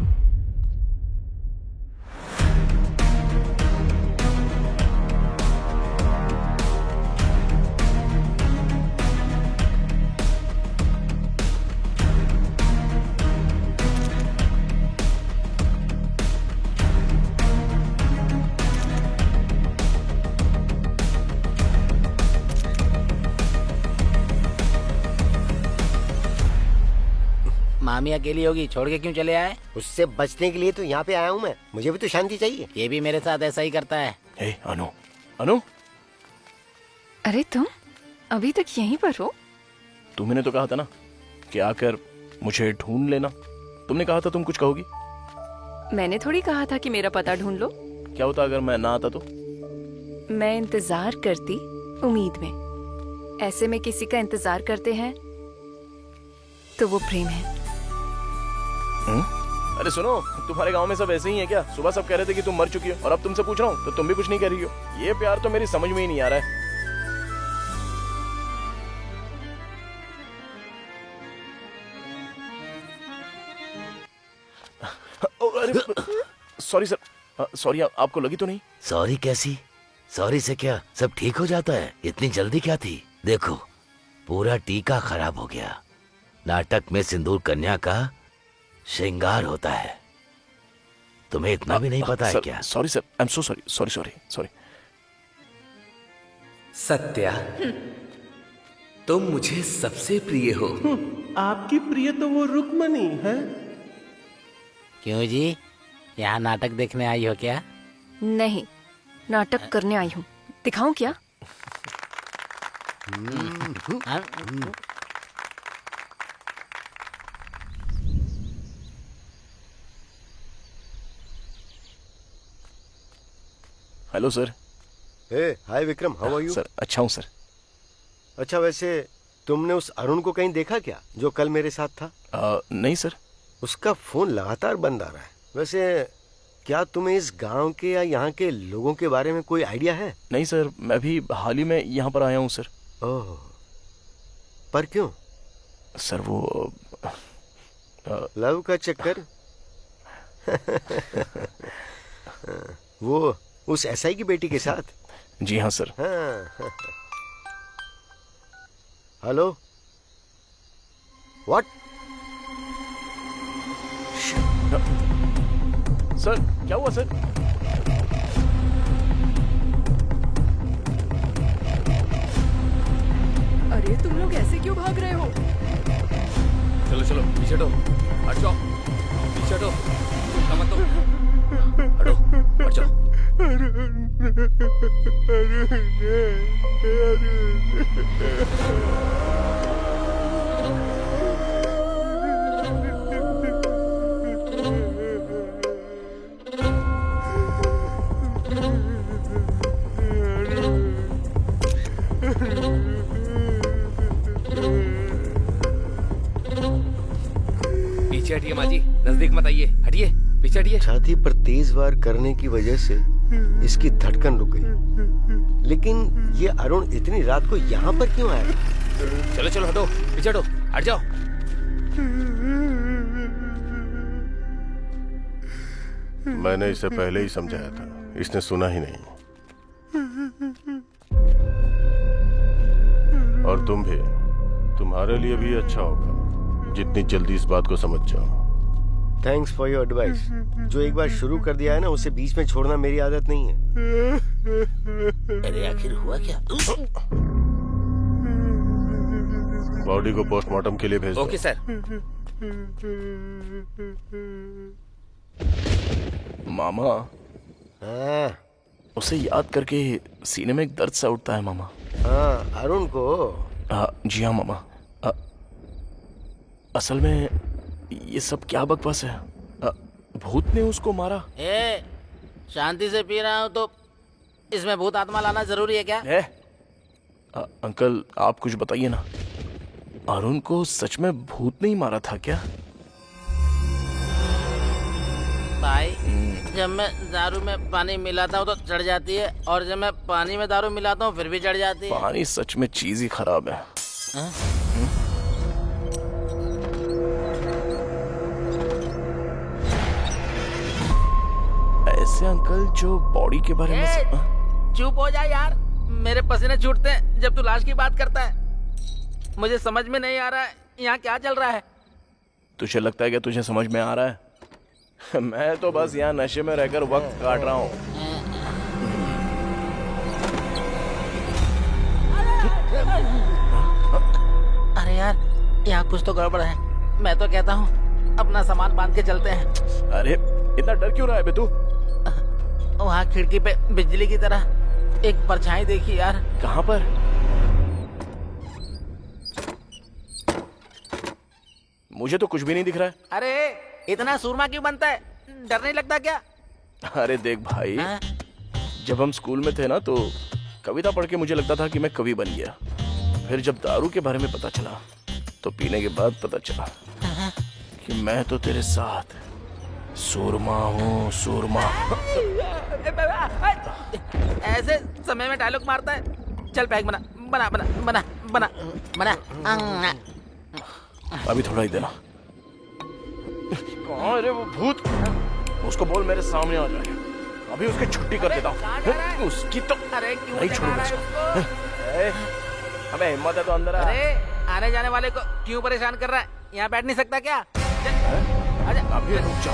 मामी अकेली होगी, छोड़ के क्यों चले आए? उससे बचने के लिए तो यहाँ पे आया हूँ मैं। मुझे भी तो शांति चाहिए। ये भी मेरे साथ ऐसा ही करता है। हे अनु, अनु, अरे तुम अभी तक यहीं पर हो? तुमने तो कहा था ना कि आकर मुझे ढूंढ लेना। तुमने कहा था तुम कुछ कहोगी। मैंने थोड़ी कहा था कि मेरा पता ढूंढ लो। क्या होता अगर मैं ना आता तो? मैं इंतजार करती उम्मीद में। ऐसे में किसी का इंतजार करते हैं तो वो प्रेम है। अरे सुनो, तुम्हारे गांव में सब ऐसे ही है क्या? सुबह सब कह रहे थे कि तुम मर चुकी हो और अब तुमसे पूछ रहा हूँ तो तुम भी कुछ नहीं कह रही हो। ये प्यार तो मेरी समझ में ही नहीं आ रहा है। अरे सॉरी सर, सॉरी। आपको लगी तो नहीं? सॉरी कैसी? सॉरी से क्या सब ठीक हो जाता है? इतनी जल्दी क्या थी? देखो पूरा टीका खराब हो गया। नाटक में सिंदूर कन्या का श्रृंगार होता है। तुम्हें इतना भी नहीं पता है क्या? Sorry sir, I am so sorry. Sorry sorry sorry. Satya, तुम मुझे सबसे प्रिय हो। आपकी प्रिय तो वो रुक्मणी है। क्यों जी, यहाँ नाटक देखने आई हो क्या? नहीं, नाटक करने आई हूँ। दिखाऊं क्या? Hello sir. Hi Vikram, how are you? Sir अच्छा हूँ सर। अच्छा, वैसे तुमने उस अरुण को कहीं देखा क्या जो कल मेरे साथ था? नहीं सर। उसका फोन लगातार बंद आ रहा है। वैसे क्या तुम्हें इस गांव के या यहाँ के लोगों के बारे में कोई आइडिया है? नहीं सर, मैं भी हाल ही में यहाँ पर आया हूँ सर। ओह, पर क्यों? सर वो लव का चक्कर। वो उस एसआई की बेटी के साथ? जी हाँ सर। हाँ। Hello, what? सर क्या हुआ सर? अरे अरे तुम लोग ऐसे क्यों भाग रहे हो? चलो चलो पीछे हटो, हट जाओ, पीछे हटो, मत दो, हटो, हट जाओ। पीछे हटिए माँ जी, नजदीक मत आइए, हटिए, पीछे हटिए। छाती पर तेज वार करने की वजह से इसकी धड़कन रुक गई, लेकिन ये अरुण इतनी रात को यहाँ पर क्यों आया? चलो चलो हटो, पीछे हटो, हट जाओ। मैंने इसे पहले ही समझाया था, इसने सुना ही नहीं। और तुम भी, तुम्हारे लिए भी अच्छा होगा जितनी जल्दी इस बात को समझ जाओ। Thanks for your advice. जो एक बार शुरू कर दिया है ना, उसे बीच में छोड़ना मेरी आदत नहीं है। अरे आखिर हुआ क्या? बॉडी को पोस्टमार्टम के लिए भेज दो। Okay sir. मामा, हाँ उसे याद करके सीने में एक दर्द सा उठता है मामा। हाँ, अरुण को? जी हाँ मामा। असल में ये सब क्या बकवास है? भूत ने उसको मारा? शांति से पी रहा हूँ तो इसमें भूत आत्मा लाना जरूरी है क्या? अंकल आप कुछ बताइए ना, अरुण को सच में भूत नहीं मारा था क्या? भाई, जब मैं दारू में पानी मिलाता हूँ तो चढ़ जाती है, और जब मैं पानी में दारू मिलाता हूँ फिर भी चढ़ जाती है। पानी सच में चीज ही खराब है। ऐसे अंकल जो बॉडी के बारे में चुप हो जा यार, मेरे पसीने छूटते हैं जब तू लाश की बात करता है। मुझे समझ में नहीं आ रहा है यहाँ क्या चल रहा है। तुझे लगता है कि तुझे समझ में आ रहा है? मैं तो बस यहाँ नशे में रहकर वक्त काट रहा हूँ। अरे यार, यहाँ कुछ तो गड़बड़ है। मैं तो कहता हूँ अपना सामान बांध के चलते हैं। अरे इतना डर क्यों रहा है बे तू? वहाँ खिड़की पे बिजली की तरह एक परछाई देखी यार। कहाँ पर? मुझे तो कुछ भी नहीं दिख रहा है। अरे इतना सूरमा क्यों बनता है? डर नहीं लगता क्या? अरे देख भाई, जब हम स्कूल में थे ना तो कविता पढ़ के मुझे लगता था कि मैं कवि बन गया। फिर जब दारू के बारे में पता चला तो पीने के बाद पता चला कि मैं तो तेरे साथ सूरमा हूँ, सूरमा। ऐसे समय में डायलॉग मारता है। चल पैक बना बना बना बना बना बना। अभी थोड़ा ही देना। कहाँ है रे वो भूत? उसको बोल मेरे सामने आ जाए, अभी उसकी छुट्टी कर देता हूँ। उसकी तो नहीं छोड़ूंगा इसको। अबे हिम्मत है तो अंदर आ। अरे आने जाने वाले को क्यों परेशान कर रहा है? यहाँ बैठ नहीं सकता क्या? अभी रुक जा,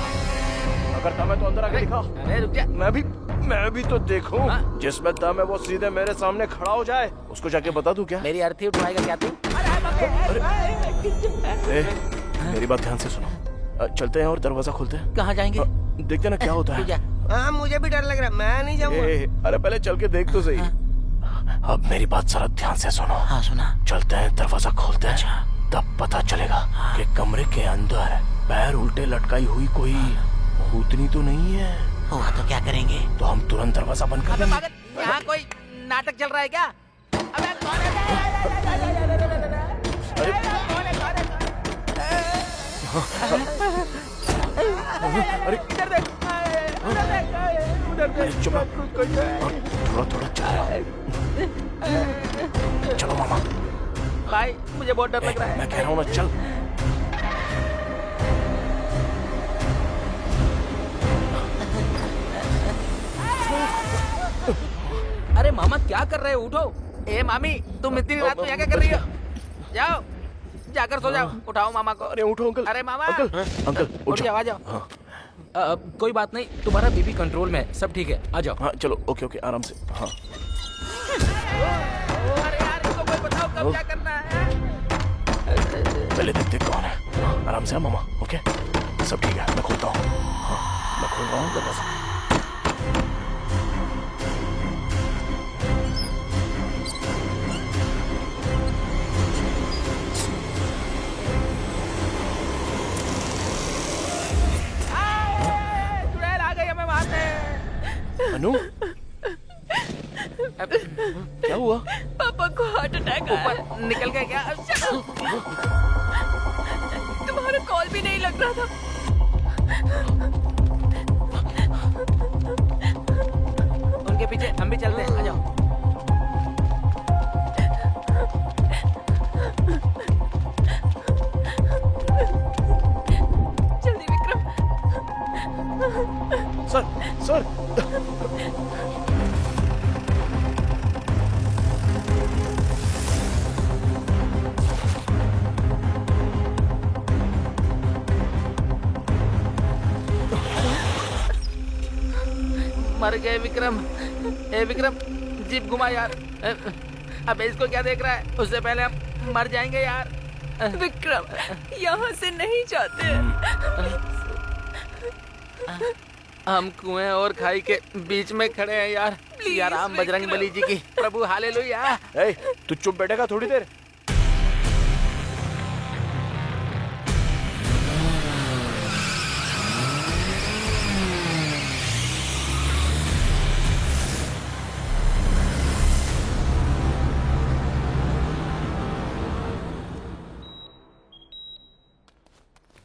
अगर दम है तो अंदर आके दिखा। अरे रुक जा, मैं भी तो देखूं। जिसमें दम है वो सीधे मेरे सामने खड़ा हो जाए। उसको जाके बता दूं क्या? मेरी अर्थी उठवाएगा क्या तू? मेरी बात ध्यान से सुनो। चलते हैं और दरवाजा खोलते हैं। कहाँ जाएंगे? देखते ना क्या होता है। हाँ मुझे भी डर लग रहा है, मैं नहीं जाऊंगा। अरे पहले चल के देख तो सही। अब मेरी बात जरा ध्यान से सुनो। हाँ सुना। चलते हैं, दरवाजा खोलते हैं, तब पता चलेगा कि कमरे के अंदर पैर उल्टे लटकाई हुई कोई भूतनी तो नहीं है। हुआ तो क्या करेंगे? तो हम तुरंत दरवाजा बंद कर देंगे। यहाँ कोई नाटक चल रहा है क्या? अबे कौन है? अरे इधर देख, उधर देख, उधर देख। चुप थोड़ा थोड़ा चलो मामा। भाई मुझे बहुत डर लग रहा है। मैं कह रहा हूँ ना, चल। अरे मामा क्या कर रहे हो? उठो। ए मामी, तुम इतनी रात में यहाँ क्या कर रही हो? जाओ, जाकर सो जाओ। उठाओ मामा को। अरे उठो अंकल। अरे मामा। अंकल उठ जाओ, आ जाओ। कोई बात नहीं, तुम्हारा बीपी कंट्रोल में है, सब ठीक है, आ जाओ। हाँ चलो, ओके ओके, आराम से। हाँ अरे यार, इसको कोई बताओ कब क्या करना है। पहले देखते कौन है। आराम से मामा, ओके? सब ठीक है, मैं खोलता हूँ। हाँ, मैं खोल रहा हूँ दरवाजा। चुड़ैल आ गई हमें मारने। अनु, क्या हुआ? पापा को हार्ट अटैक आया। ऊपर निकल गए क्या? तुम्हारा कॉल भी नहीं लग रहा था। उनके पीछे हम भी चलते हैं, आ जाओ। जल्दी विक्रम। सर मर गए विक्रम। ए विक्रम, जीप घुमा यार। अबे इसको क्या देख रहा है? उससे पहले हम मर जाएंगे यार। विक्रम, यहाँ से नहीं जाते। हम कुएं और खाई के बीच में खड़े हैं यार। यार राम बजरंग बली जी की प्रभु हालेलुया। तू चुप बैठेगा थोड़ी देर?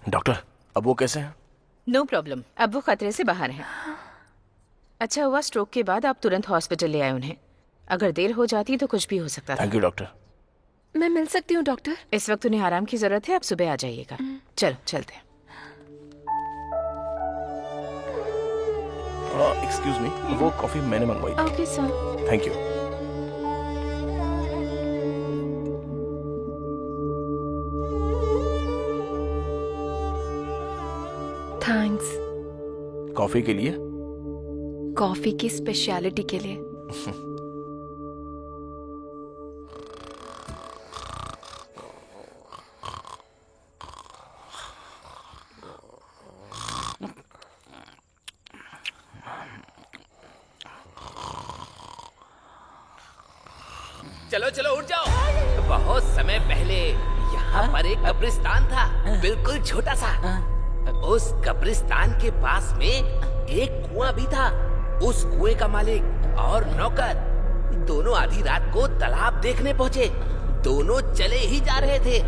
डॉक्टर, अब वो कैसे हैं? नो प्रॉब्लम, अब वो खतरे से बाहर हैं। अच्छा हुआ स्ट्रोक के बाद आप तुरंत हॉस्पिटल ले आए उन्हें। अगर देर हो जाती तो कुछ भी हो सकता था। Thank you doctor. मैं मिल सकती हूँ डॉक्टर? इस वक्त उन्हें आराम की जरूरत है, आप सुबह आ जाइएगा। चलो चलते हैं। एक्सक्यूज मी, वो कॉफी मैंने मंगवाई थी। Okay sir. Thank you. Thanks. Coffee के लिए? कॉफी की स्पेशलिटी के लिए। चलो चलो उठ जाओ। बहुत समय पहले यहाँ पर एक कब्रिस्तान था, बिल्कुल छोटा सा। उस कब्रिस्तान के पास में एक कुआं भी था। उस कुएं का मालिक और नौकर दोनों आधी रात को तालाब देखने पहुँचे। दोनों चले ही जा रहे थे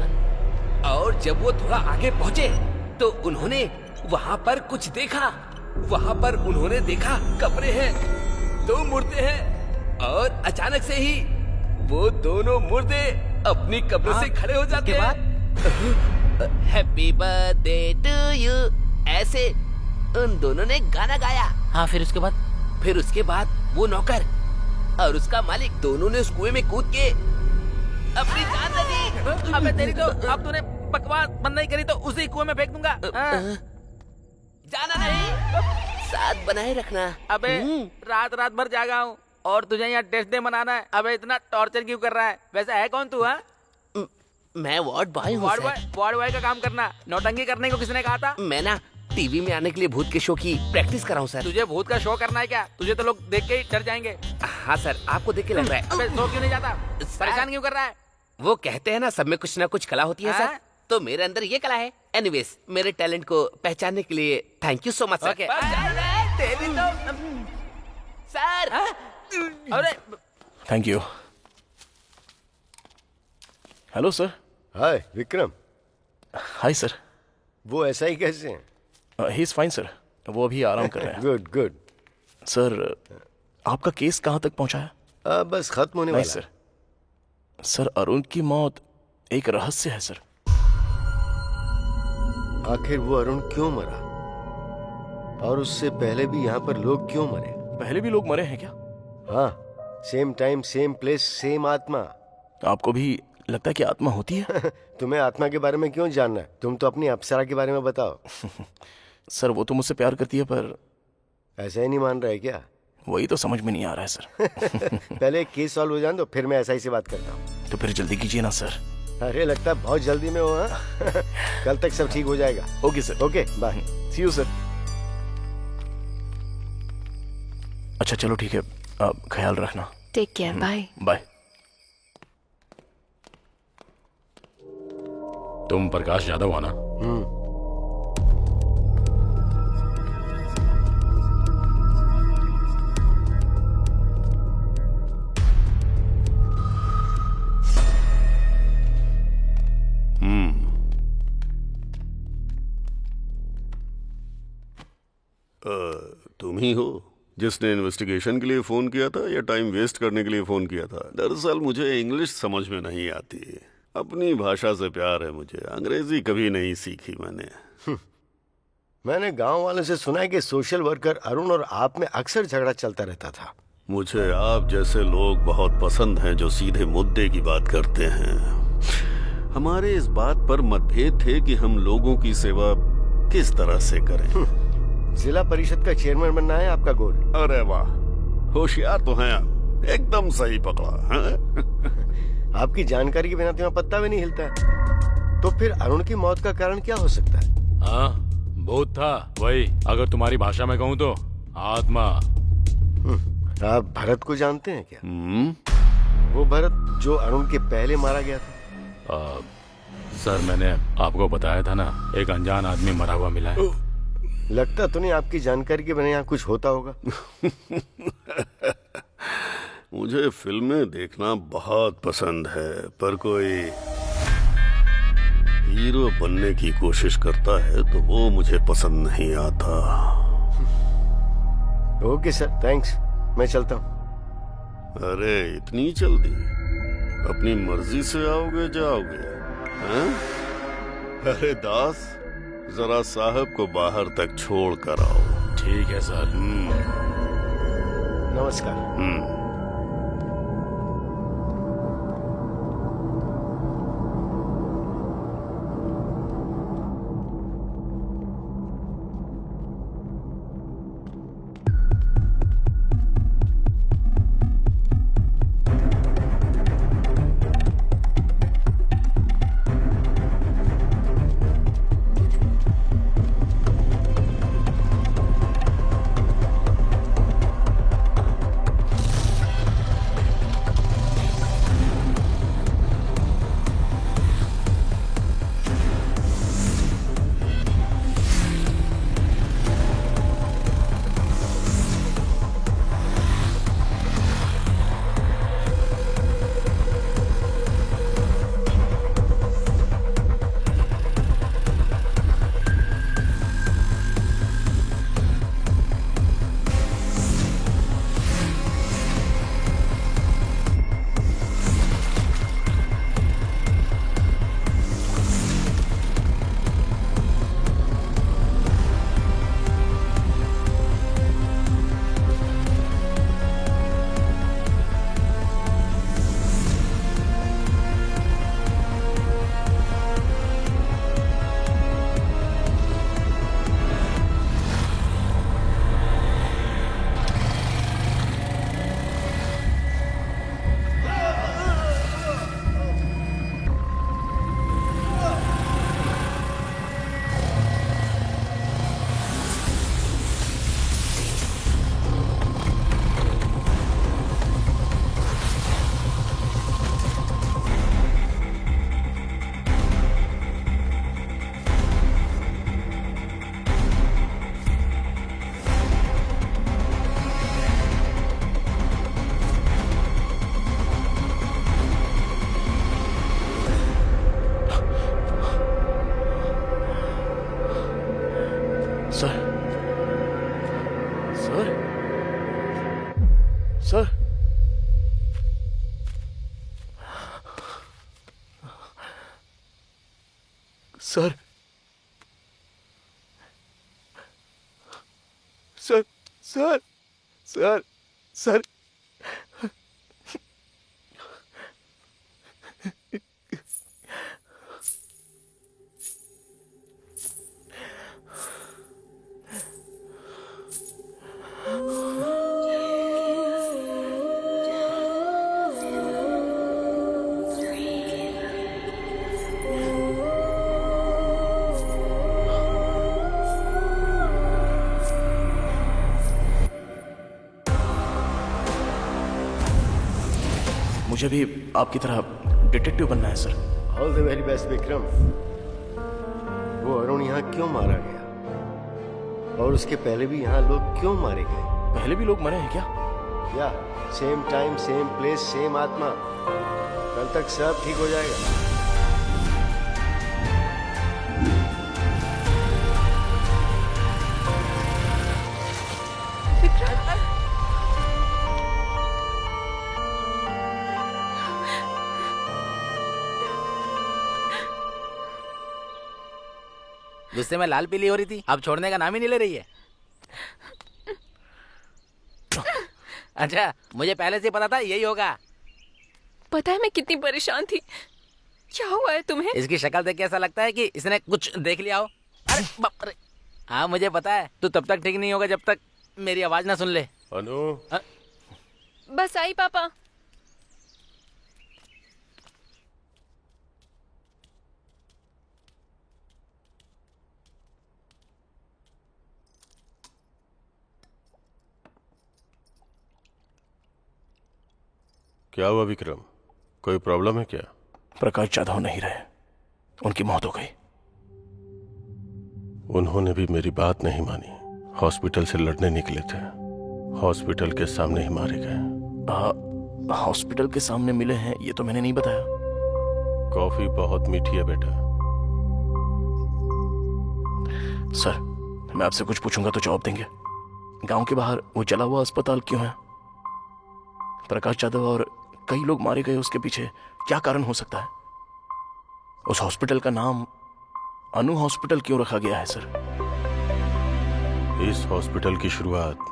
और जब वो थोड़ा आगे पहुँचे तो उन्होंने वहाँ पर कुछ देखा। वहाँ पर उन्होंने देखा कब्रें हैं, 2 मुर्दे हैं और अचानक से ही वो दोनों मुर्दे अपनी कब्र से खड़े हो जाते हैं। हैप्पी बर्थडे टू यू, ऐसे उन दोनों ने गाना गाया। हाँ, फिर उसके बाद वो नौकर और उसका मालिक दोनों ने उस कुएं में कूद के अपनी जान दे दी। अबे तेरी तो, अब तूने बकवास बंद नहीं करी तो उसी कुएं में फेंक दूंगा। जाना नहीं, साथ बनाए रखना। अबे रात रात भर जागा हूँ और तुझे यहाँ टेस्ट डे मनाना है। अबे इतना टॉर्चर क्यों कर रहा है? वैसे है कौन तू? हाँ, मैं वार्ड बॉय हूँ। वार्ड बॉय का काम करना, नौटंकी करने को किसने कहा था? मैं ना टीवी में आने के लिए भूत के शो की प्रैक्टिस कर रहा हूँ सर। तुझे भूत का शो करना है क्या? तुझे तो लोग देख के ही डर जाएंगे। हाँ सर, आपको देख के लग रहा है। अबे शो क्यों नहीं जाता? परेशान क्यों कर रहा है? वो कहते हैं ना सब में कुछ ना कुछ कला होती है सर, तो मेरे अंदर ये कला है। एनीवेज, मेरे टैलेंट को पहचानने के लिए thank you so much sir. तेरी तो सर। अरे thank you. Hello sir. Hi Vikram. Hi sir. वो ऐसा ही कैसे हैं? ही इज फाइन सर, वो अभी आराम कर रहे हैं। Good good. सर, आपका केस कहाँ तक पहुँचा है? बस खत्म होने वाला है। सर, अरुण की मौत एक रहस्य है सर। आखिर वो अरुण क्यों मरा? और उससे पहले भी यहाँ पर लोग क्यों मरे? पहले भी लोग मरे हैं क्या? हाँ, same time same place same आत्मा। आपको भी लगता है कि आत्मा होती है? तुम्हें आत्मा के बारे में क्यों जानना है? तुम तो अपनी अप्सरा के बारे में बताओ। सर, वो तो मुझसे प्यार करती है, पर ऐसा ही नहीं मान रहा है क्या? वही तो समझ में नहीं आ रहा है सर। पहले केस सॉल्व हो जाए तो फिर मैं ऐसा ही से बात करता हूँ। तो फिर जल्दी कीजिए ना सर, अरे लगता है बहुत जल्दी में हो। हाँ? कल तक सब ठीक हो जाएगा। Okay sir. Okay bye. See you sir. अच्छा चलो ठीक है, आप ख्याल रखना। Take care. बाय। बाय। तुम प्रकाश यादव हो ना? तुम ही हो जिसने इन्वेस्टिगेशन के लिए फोन किया था या टाइम वेस्ट करने के लिए फोन किया था? दरअसल मुझे इंग्लिश समझ में नहीं आती, अपनी भाषा से प्यार है मुझे, अंग्रेजी कभी नहीं सीखी मैंने। मैंने गांव वालों से सुना है कि सोशल वर्कर अरुण और आप में अक्सर झगड़ा चलता रहता था। मुझे आप जैसे लोग बहुत पसंद हैं जो सीधे मुद्दे की बात करते हैं। हमारे इस बात पर मतभेद थे कि हम लोगों की सेवा किस तरह से करें। जिला परिषद का चेयरमैन बनना है आपका गोल? अरे वाह, होशियार तो हैं आप, एकदम सही पकड़ा है? आपकी जानकारी के बिना तो यहाँ पत्ता भी नहीं हिलता है। तो फिर अरुण की मौत का कारण क्या हो सकता है? हाँ, भूत था वही, अगर तुम्हारी भाषा में कहूँ तो आत्मा। आप भरत को जानते हैं क्या? वो भरत जो अरुण के पहले मारा गया था। सर मैंने आपको बताया था ना, एक अनजान आदमी मरा हुआ मिला है। लगता तो नहीं आपकी जानकारी के बिना यहाँ कुछ होता होगा। मुझे फिल्में देखना बहुत पसंद है, पर कोई हीरो बनने की कोशिश करता है तो वो मुझे पसंद नहीं आता। ओके सर, थैंक्स, मैं चलता हूँ। अरे इतनी जल्दी? अपनी मर्जी से आओगे जाओगे? हैं? अरे दास, जरा साहब को बाहर तक छोड़ कर आओ। ठीक है सर। नमस्कार। Sir, sir, sir, sir, sir, sir, मुझे भी आपकी तरह डिटेक्टिव बनना है sir. All the very best Vikram. वो अरुण यहाँ क्यों मारा गया और उसके पहले भी यहाँ लोग क्यों मारे गए? पहले भी लोग मरे हैं क्या? या same time same place same आत्मा। कल तक सब ठीक हो जाएगा। गुस्से में लाल पीली हो रही थी, अब छोड़ने का नाम ही नहीं ले रही है। अच्छा, मुझे पहले से पता था यही होगा। पता है मैं कितनी परेशान थी। क्या हुआ है तुम्हें? इसकी शक्ल देख के ऐसा लगता है कि इसने कुछ देख लिया हो। अरे बाप रे। हाँ मुझे पता है, तू तब तक ठीक नहीं होगा जब तक मेरी आवाज ना सुन ले। अनु, बस आई पापा। क्या हुआ विक्रम? कोई प्रॉब्लम है क्या? प्रकाश जाधव नहीं रहे, उनकी मौत हो गई। उन्होंने भी मेरी बात नहीं मानी। हॉस्पिटल से लड़ने निकले थे, हॉस्पिटल के सामने ही मारे गए। हॉस्पिटल के सामने मिले हैं ये तो मैंने नहीं बताया। कॉफी बहुत मीठी है बेटा। सर, मैं आपसे कुछ पूछूंगा तो जवाब देंगे। गांव के बाहर वो जला हुआ अस्पताल क्यों है? प्रकाश जाधव और कई लोग मारे गए, उसके पीछे क्या कारण हो सकता है? उस हॉस्पिटल का नाम अनु हॉस्पिटल क्यों रखा गया है सर? इस हॉस्पिटल की शुरुआत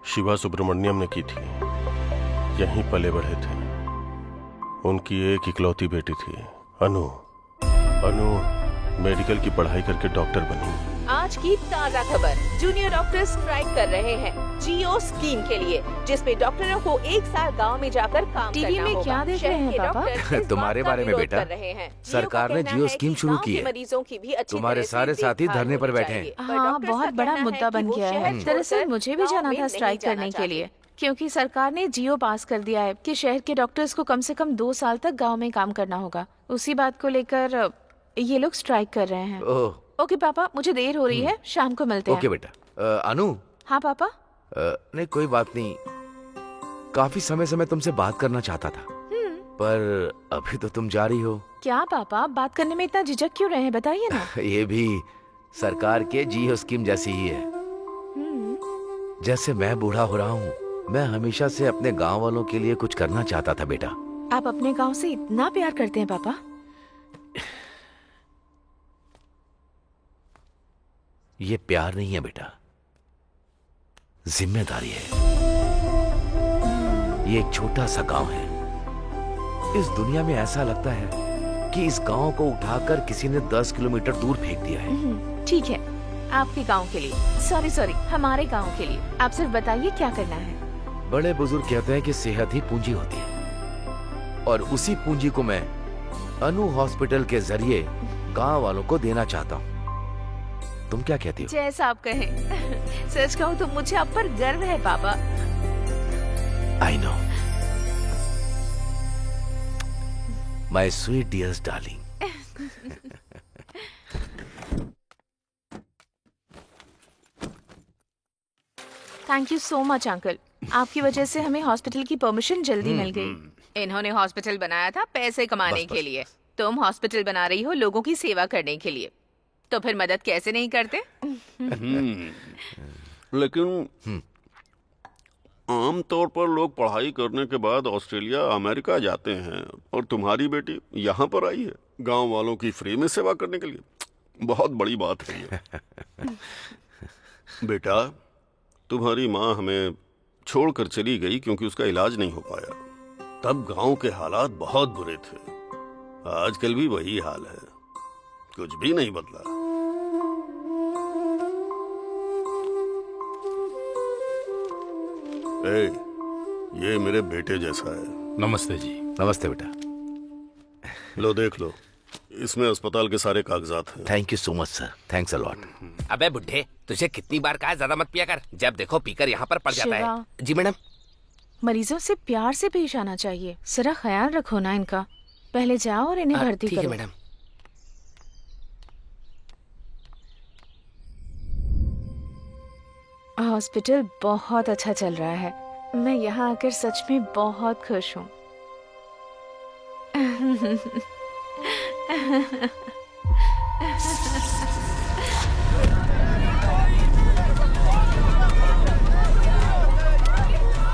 शिवा सुब्रमण्यम ने की थी। यहीं पले बढ़े थे। उनकी एक इकलौती बेटी थी अनु। अनु मेडिकल की पढ़ाई करके डॉक्टर बनी। आज की ताज़ा खबर, जूनियर डॉक्टर स्ट्राइक कर रहे हैं जियो स्कीम के लिए, जिसमें डॉक्टरों को 1 साल गांव में जाकर काम टीवी करना में होगा। क्या देख रहे हैं पापा? तुम्हारे बारे में बेटा, सरकार ने जियो स्कीम शुरू की है। मरीजों की भी अच्छी तुम्हारे तरह से सारे साथी देखभाल धरने पर होनी बैठे हैं। चाहिए। हाँ, डॉक्टर्स बहुत का बड़ा कहना मुद्दा है कि बन वो गया शहर है। छोड़कर दरअसल मुझे भी गांव जाना में था नहीं स्ट्राइक जाना करने के चाहते। लिए, क्योंकि सरकार ने जियो पास कर दिया है कि शहर के डॉक्टर्स को कम से कम 2 साल तक गांव में काम करना होगा। उसी बात को लेकर ये लोग स्ट्राइक कर रहे हैं। ओह, ओके पापा, मुझे देर हो रही है, शाम को मिलते हैं। ओके बेटा। अनु, हाँ पापा। नहीं कोई बात नहीं। काफी समय से मैं तुमसे बात करना चाहता था, पर अभी तो तुम जा रही हो। क्या पापा, बात करने में इतना झिझक क्यों रहे हैं, बताइए ना। ये भी सरकार के जियो स्कीम जैसी ही है। जैसे मैं बूढ़ा हो रहा हूँ, मैं हमेशा से अपने गांव वालों के लिए कुछ करना चाहता था बेटा। आप अपने गांव से इतना प्यार करते हैं पापा? ये प्यार नहीं है बेटा, जिम्मेदारी है। ये एक छोटा सा गांव है। इस दुनिया में ऐसा लगता है कि इस गांव को उठाकर किसी ने 10 किलोमीटर दूर फेंक दिया है। ठीक है, आपके गांव के लिए, सॉरी हमारे गांव के लिए। आप सिर्फ बताइए क्या करना है। बड़े बुजुर्ग कहते हैं कि सेहत ही पूंजी होती है, और उसी पूंजी को मैं अनु हॉस्पिटल के जरिए गांव वालों को देना चाहता हूँ। तुम क्या कहती हो? जैसा आप कहें। सच कहूँ तो मुझे आप पर गर्व है पापा। I know my sweet dears darling. Thank you so much uncle, आपकी वजह से हमें हॉस्पिटल की परमिशन जल्दी मिल गई। इन्होंने हॉस्पिटल बनाया था पैसे कमाने के लिए, तुम हॉस्पिटल बना रही हो लोगों की सेवा करने के लिए, तो फिर मदद कैसे नहीं करते? लेकिन आमतौर पर लोग पढ़ाई करने के बाद ऑस्ट्रेलिया अमेरिका जाते हैं, और तुम्हारी बेटी यहाँ पर आई है गांव वालों की फ्री में सेवा करने के लिए। बहुत बड़ी बात है ये। बेटा, तुम्हारी माँ हमें छोड़कर चली गई क्योंकि उसका इलाज नहीं हो पाया। तब गांव के हालात बहुत बुरे थे। आजकल भी वही हाल है, कुछ भी नहीं बदला। ए, ये मेरे बेटे जैसा है। नमस्ते जी। नमस्ते बेटा। लो देख लो, इसमें अस्पताल के सारे कागजात हैं। Thank you so much sir, thanks a lot. अबे बुड्ढे, तुझे कितनी बार कहा ज्यादा मत पिया कर, जब देखो पीकर यहाँ पर पड़ जाता है। शिवा। जी मैडम। मरीजों से प्यार से पेश आना चाहिए। जरा ख्याल रखो ना इनका। पहले जाओ और इन्हें भर्ती ठीक है करो। मैडम। हॉस्पिटल बहुत अच्छा चल रहा है। मैं यहाँ आकर सच में बहुत खुश हूँ।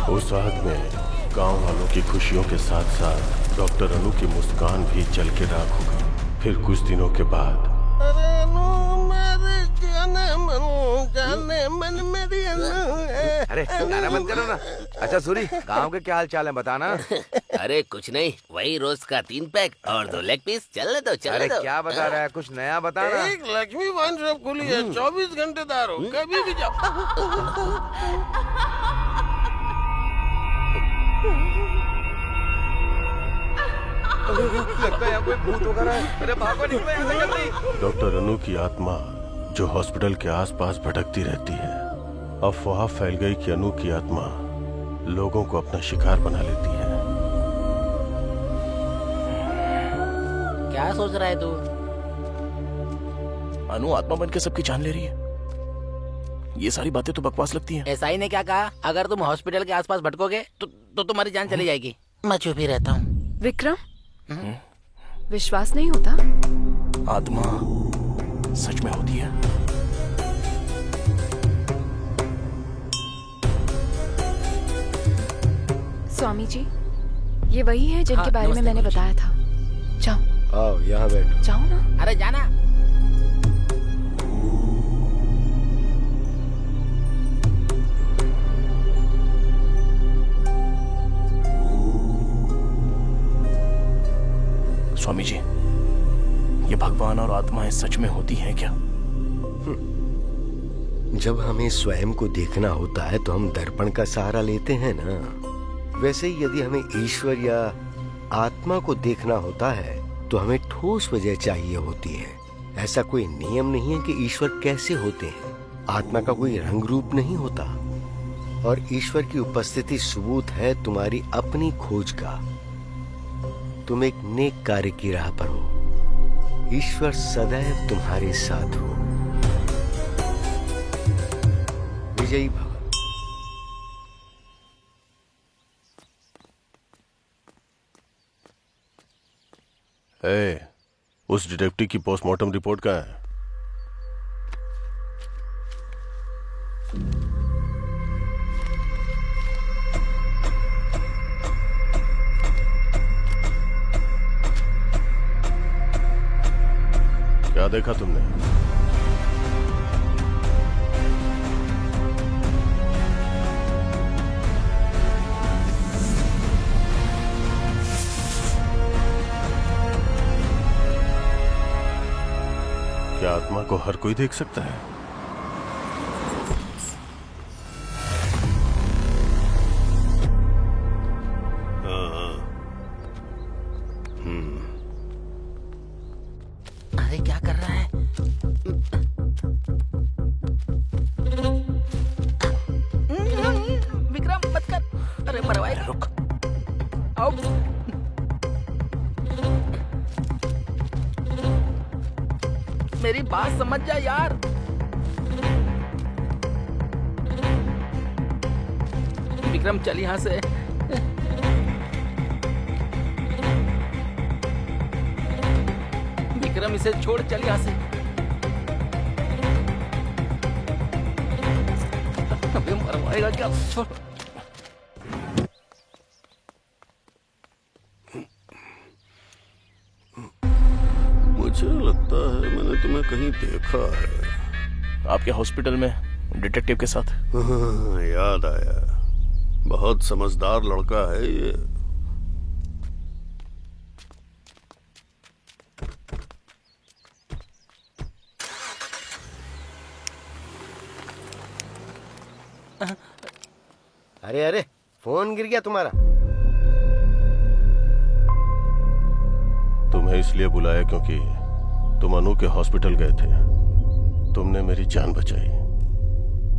उस रात में गांव वालों की खुशियों के साथ साथ डॉक्टर अनु की मुस्कान भी जल के राख हो गई। फिर कुछ दिनों के बाद अरे गाना बंद करो ना। अच्छा सूरी, गांव के क्या हाल चाल है बताना। अरे कुछ नहीं, वही रोज का 3 पैक और 2 लेग पीस। चलने दो चलने अरे दो। क्या बता रहा है, कुछ नया बताना। एक लक्ष्मी वाइन शॉप खुली है, 24 घंटे दार हो, कभी भी जाओ। लगता है यहाँ कोई भूत वगैरह है। अरे भागो, निकलो यहाँ से जल्दी। डॉक्टर अनु की आत्मा जो हॉस्पिटल के आसपास भटकती रहती है, अफवाह फैल गई कि अनु की आत्मा लोगों को अपना शिकार बना लेती है। क्या सोच रहा है तू? अनु आत्मा बन के सबकी जान ले रही है। ये सारी बातें तो बकवास लगती हैं। एसआई ने क्या कहा? अगर तुम हॉस्पिटल के आसपास भटकोगे तो तुम्हारी जान चली जाएगी। मैं चुप ही रहता हूँ। विक्रम, विश्वास नहीं होता? आत्मा सच में होती है। स्वामी जी, ये वही है जिनके बारे में मैंने बताया था। जाओ। आओ यहाँ बैठो। जाओ ना। अरे जाना। स्वामी जी, ये भगवान और आत्माएं सच में होती हैं क्या? जब हमें स्वयं को देखना होता है तो हम दर्पण का सहारा लेते हैं ना। वैसे ही यदि हमें ईश्वर या आत्मा को देखना होता है तो हमें ठोस वजह चाहिए होती है। ऐसा कोई नियम नहीं है कि ईश्वर कैसे होते हैं। आत्मा का कोई रंग रूप नहीं होता और ईश्वर की उपस्थिति सबूत है तुम्हारी अपनी खोज का। तुम एक नेक कार्य की राह पर हो। ईश्वर सदैव तुम्हारे साथ हो। विजयी भव। उस डिटेक्टिव की पोस्टमार्टम रिपोर्ट कहाँ है? क्या देखा तुमने? क्या आत्मा को हर कोई देख सकता है? अरे क्या कर रहा है? विक्रम मत कर। अरे मरवाएगा। रुक। आओ। मेरी बात समझ जा यार। विक्रम चल यहाँ से। विक्रम इसे छोड़, चल यहाँ से। अबे मरवाएगा क्या? छोड़। मुझे लगता है मैंने तुम्हें कहीं देखा है। आपके हॉस्पिटल में डिटेक्टिव के साथ। हाँ, याद आया। बहुत समझदार लड़का है ये। अरे अरे, फोन गिर गया तुम्हारा। तुम्हें इसलिए बुलाया क्योंकि तुम अनु के हॉस्पिटल गए थे। तुमने मेरी जान बचाई,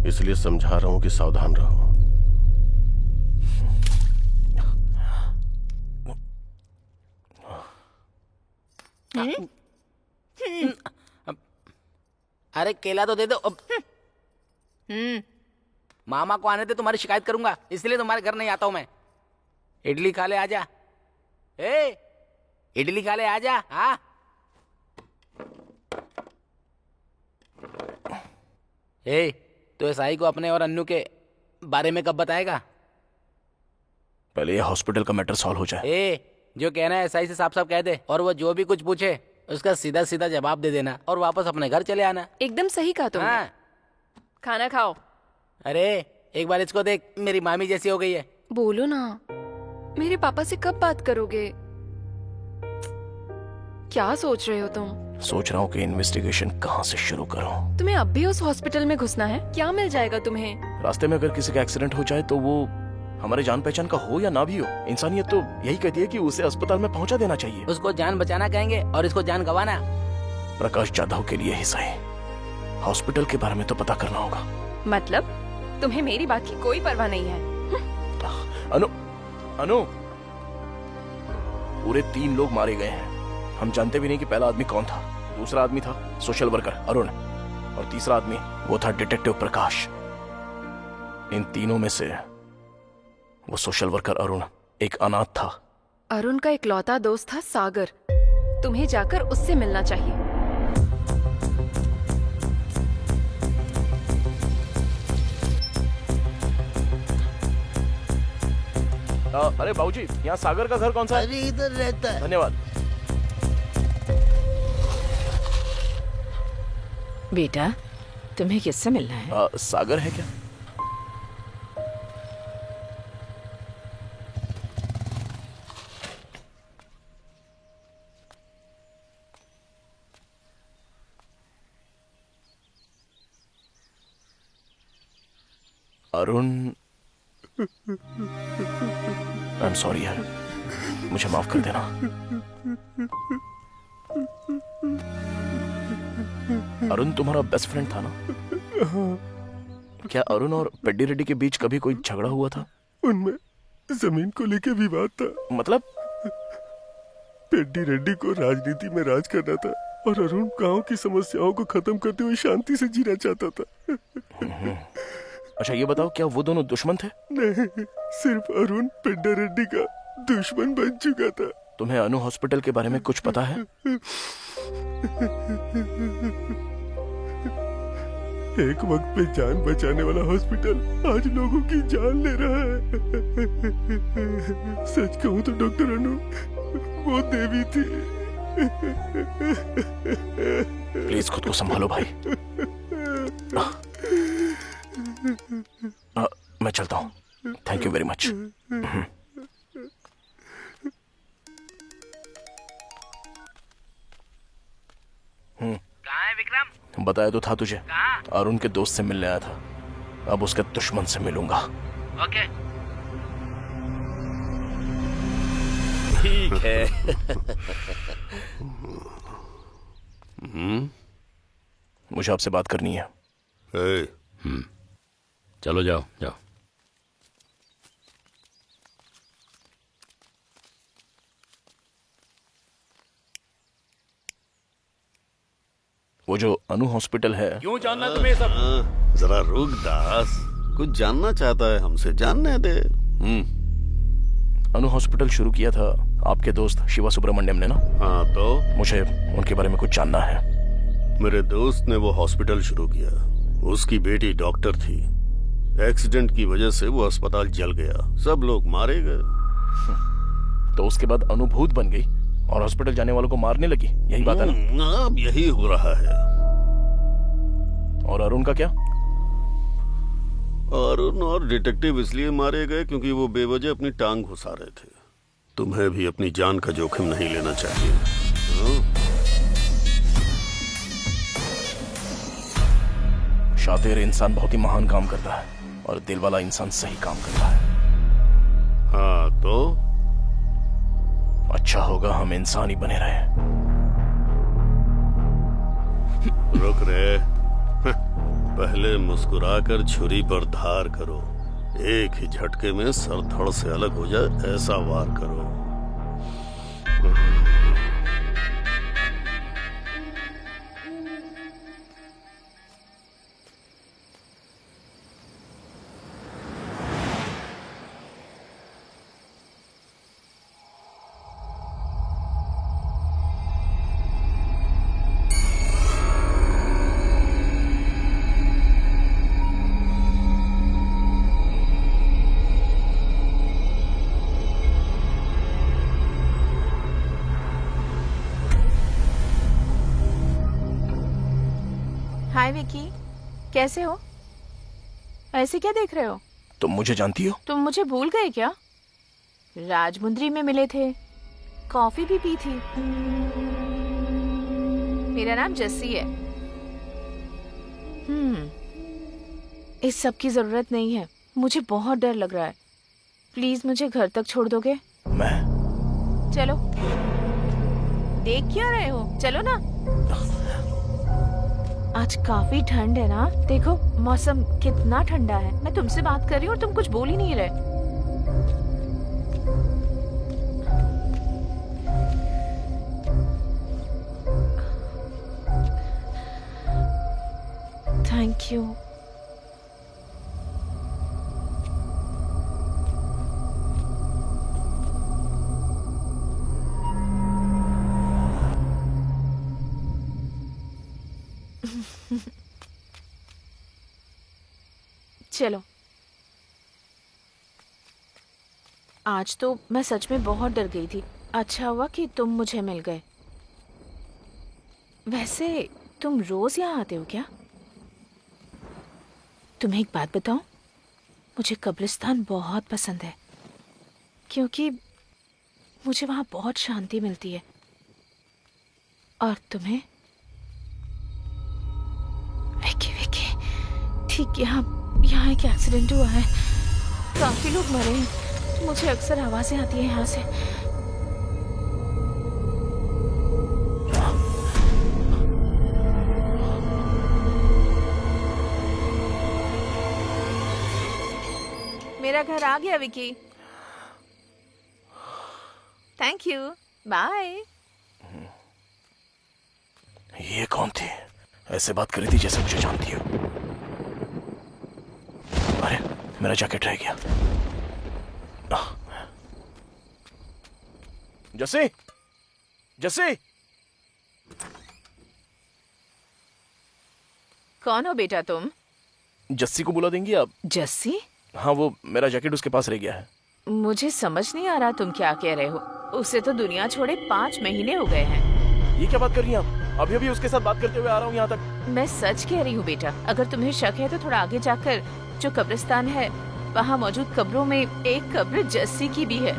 इसलिए समझा रहा हूं कि सावधान रहो। अरे केला तो दे दो। मामा को आने दे, तुम्हारी शिकायत करूंगा, इसलिए तुम्हारे घर नहीं आता हूं मैं। इडली खा ले, आजा। ए, इडली खा ले, आजा। हाँ ए, तो एसआई को अपने और अन्नू के बारे में कब बताएगा? पहले ये हॉस्पिटल का मैटर सॉल्व हो जाए। ए, जो कहना है एसआई से साफ साफ कह दे, और वो जो भी कुछ पूछे उसका सीधा सीधा जवाब दे देना और वापस अपने घर चले आना। एकदम सही कहा तुमने। हाँ। खाना खाओ। अरे एक बार इसको देख, मेरी मामी जैसी हो गई है। बोलो ना, मेरे पापा से कब बात करोगे? क्या सोच रहे हो तुम? सोच रहा हूँ कि इन्वेस्टिगेशन कहाँ से शुरू करूँ। तुम्हें अब भी उस हॉस्पिटल में घुसना है? क्या मिल जाएगा तुम्हें? रास्ते में अगर किसी का एक्सीडेंट हो जाए तो वो हमारे जान पहचान का हो या ना भी हो, इंसानियत तो यही कहती है कि उसे अस्पताल में पहुंचा देना चाहिए। उसको जान बचाना कहेंगे और इसको जान गंवाना। प्रकाश जाधव के लिए ही सही, हॉस्पिटल के बारे में तो पता करना होगा। मतलब तुम्हें मेरी बात की कोई परवाह नहीं है? अनु, अनु, पूरे 3 लोग मारे गए हैं। हम जानते भी नहीं कि पहला आदमी कौन था। दूसरा आदमी था सोशल वर्कर अरुण, और तीसरा आदमी वो था डिटेक्टिव प्रकाश। इन तीनों में से वो सोशल वर्कर अरुण एक अनाथ था। अरुण का इकलौता दोस्त था सागर। तुम्हें जाकर उससे मिलना चाहिए। अरे बाबूजी, यहाँ सागर का घर कौन सा है? अरे इधर रहता है। धन्यवाद। बेटा, तुम्हें किससे मिलना है? सागर है क्या? अरुण, आई एम सॉरी यार, मुझे माफ कर देना। अरुण तुम्हारा बेस्ट फ्रेंड था ना? क्या अरुण और पेड्डी रेड्डी के बीच कभी कोई झगड़ा हुआ था? उनमें जमीन को लेके विवाद था। मतलब? पेड्डी रेड्डी को राजनीति में राज करना था और अरुण गांव की समस्याओं को खत्म करते हुए शांति से जीना चाहता था। अच्छा ये बताओ, क्या वो दोनों दुश्मन थे? नहीं, सिर्फ अरुण पेड्डी रेड्डी का दुश्मन बन चुका था। तुम्हें अनु हॉस्पिटल के बारे में कुछ पता है? एक वक्त पे जान बचाने वाला हॉस्पिटल आज लोगों की जान ले रहा है। सच कहूं तो डॉक्टर अनु वो देवी थी। प्लीज खुद को संभालो भाई। मैं चलता हूँ। Thank you very much. कहाँ है विक्रम? बताया तो था तुझे, अरुण के दोस्त से मिलने आया था। अब उसके दुश्मन से मिलूंगा। ओके ठीक है। मुझे आपसे बात करनी है। चलो जाओ जाओ। वो जो अनु हॉस्पिटल है, क्यों जानना तुम्हें सब? जरा रुक दास, कुछ जानना चाहता है हमसे, जानने दे। अनु हॉस्पिटल शुरू किया था आपके दोस्त शिवा सुब्रमण्यम ने ना? हाँ तो मुझे उनके बारे में कुछ जानना है। मेरे दोस्त ने वो हॉस्पिटल शुरू किया। उसकी बेटी डॉक्टर थी। एक्सीडेंट की वजह से वो अस्पताल जल गया, सब लोग मारे गए। तो उसके बाद अनुभूत बन गई और हॉस्पिटल जाने वालों को मारने लगी, यही बात है ना? अब यही हो रहा है। और अरुण का क्या? अरुण और डिटेक्टिव इसलिए मारे गए क्योंकि वो बेवजह अपनी टांग घुसा रहे थे। तुम्हें भी अपनी जान का जोखिम नहीं लेना चाहिए। शातिर इंसान बहुत ही महान काम करता है और दिल वाला इंसान सही काम करता है। हाँ तो अच्छा होगा हम इंसान ही बने रहे। रुक रे, पहले मुस्कुराकर छुरी पर धार करो। एक ही झटके में सर धड़ से अलग हो जाए ऐसा वार करो। हाय विकी, कैसे हो? ऐसे क्या देख रहे हो? तुम मुझे जानती हो? तुम मुझे भूल गए क्या? राजमुंद्री में मिले थे, कॉफी भी पी थी। मेरा नाम जस्सी है। इस सब की जरूरत नहीं है, मुझे बहुत डर लग रहा है। प्लीज मुझे घर तक छोड़ दोगे? चलो। देख क्यों रहे हो, चलो ना। आज काफी ठंड है ना, देखो मौसम कितना ठंडा है। मैं तुमसे बात कर रही हूँ और तुम कुछ बोल ही नहीं रहे। Thank you. चलो, आज तो मैं सच में बहुत डर गई थी। अच्छा हुआ कि तुम मुझे मिल गए। वैसे तुम रोज यहाँ आते हो क्या? तुम्हें एक बात बताऊं, मुझे कब्रिस्तान बहुत पसंद है क्योंकि मुझे वहां बहुत शांति मिलती है। और तुम्हें? विकी विकी, ठीक यहाँ एक एक्सीडेंट हुआ है, काफी लोग मरे हैं। मुझे अक्सर आवाजें आती है यहाँ से। मेरा घर आ गया विकी। Thank you, bye. ये कौन थी? ऐसे बात करी थी जैसे मुझे जानती हो। अरे मेरा जैकेट रह गया। जस्सी, जस्सी। कौन हो बेटा तुम? जस्सी को बुला देंगी आप? जस्सी? हाँ, वो मेरा जैकेट उसके पास रह गया है। मुझे समझ नहीं आ रहा तुम क्या कह रहे हो। उसे तो दुनिया छोड़े 5 महीने हो गए हैं। ये क्या बात कर रही हैं आप? अभी अभी उसके साथ बात करते हुए आ रहा हूँ यहाँ तक। मैं सच कह रही हूँ बेटा। अगर तुम्हें शक है तो थोड़ा आगे जाकर जो कब्रिस्तान है, वहाँ मौजूद कब्रों में एक कब्र जस्सी की भी है।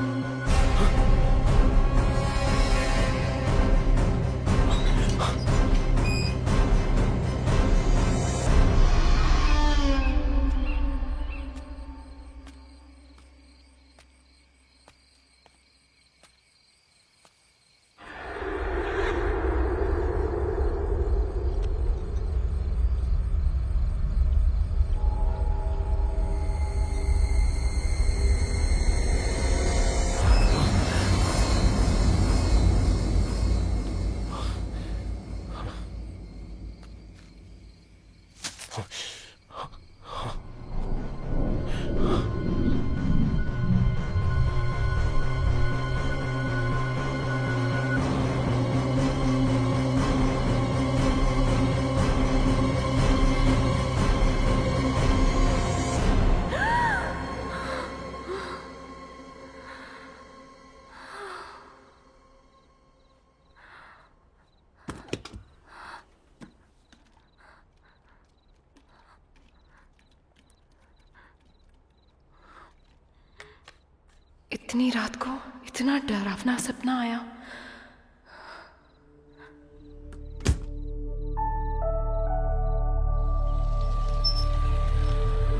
इतनी रात को इतना डरावना सपना आया।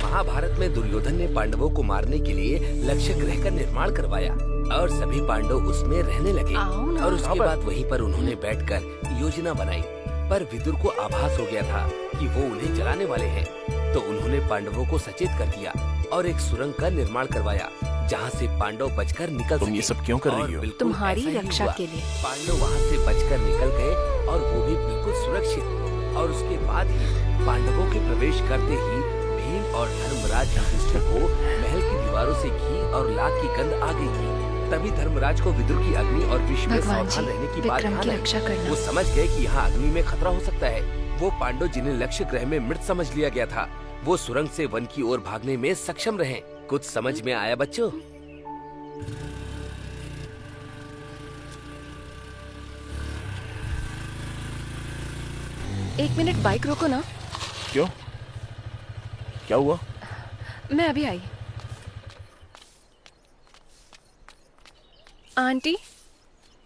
महाभारत में दुर्योधन ने पांडवों को मारने के लिए लक्ष्य ग्रह का निर्माण करवाया और सभी पांडव उसमें रहने लगे। और उसके बाद वहीं पर उन्होंने बैठकर योजना बनाई। पर विदुर को आभास हो गया था कि वो उन्हें जलाने वाले हैं, तो उन्होंने पांडवों को सचेत कर दिया और एक सुरंग का निर्माण करवाया जहाँ से पांडव बचकर निकल। तुम ये सब क्यों कर रही हो? तुम्हारी रक्षा के लिए। पांडव वहाँ से बचकर निकल गए और वो भी बिल्कुल सुरक्षित। और उसके बाद ही पांडवों के प्रवेश करते ही भीम और धर्मराज युधिष्ठिर को महल की दीवारों से घी और लाख की गंध आ गई थी। तभी धर्मराज को विदुर की अग्नि और विष में सावधान रहने की बात ध्यान आई। वो समझ गए कि यहाँ अग्नि में खतरा हो सकता है। वो पांडव जिन्हें लक्ष्य ग्रह में मृत समझ लिया गया था, वो सुरंग से वन की ओर भागने में सक्षम रहे। कुछ समझ में आया बच्चों? एक मिनट बाइक रोको ना। क्यों? क्या हुआ? मैं अभी आई। आंटी,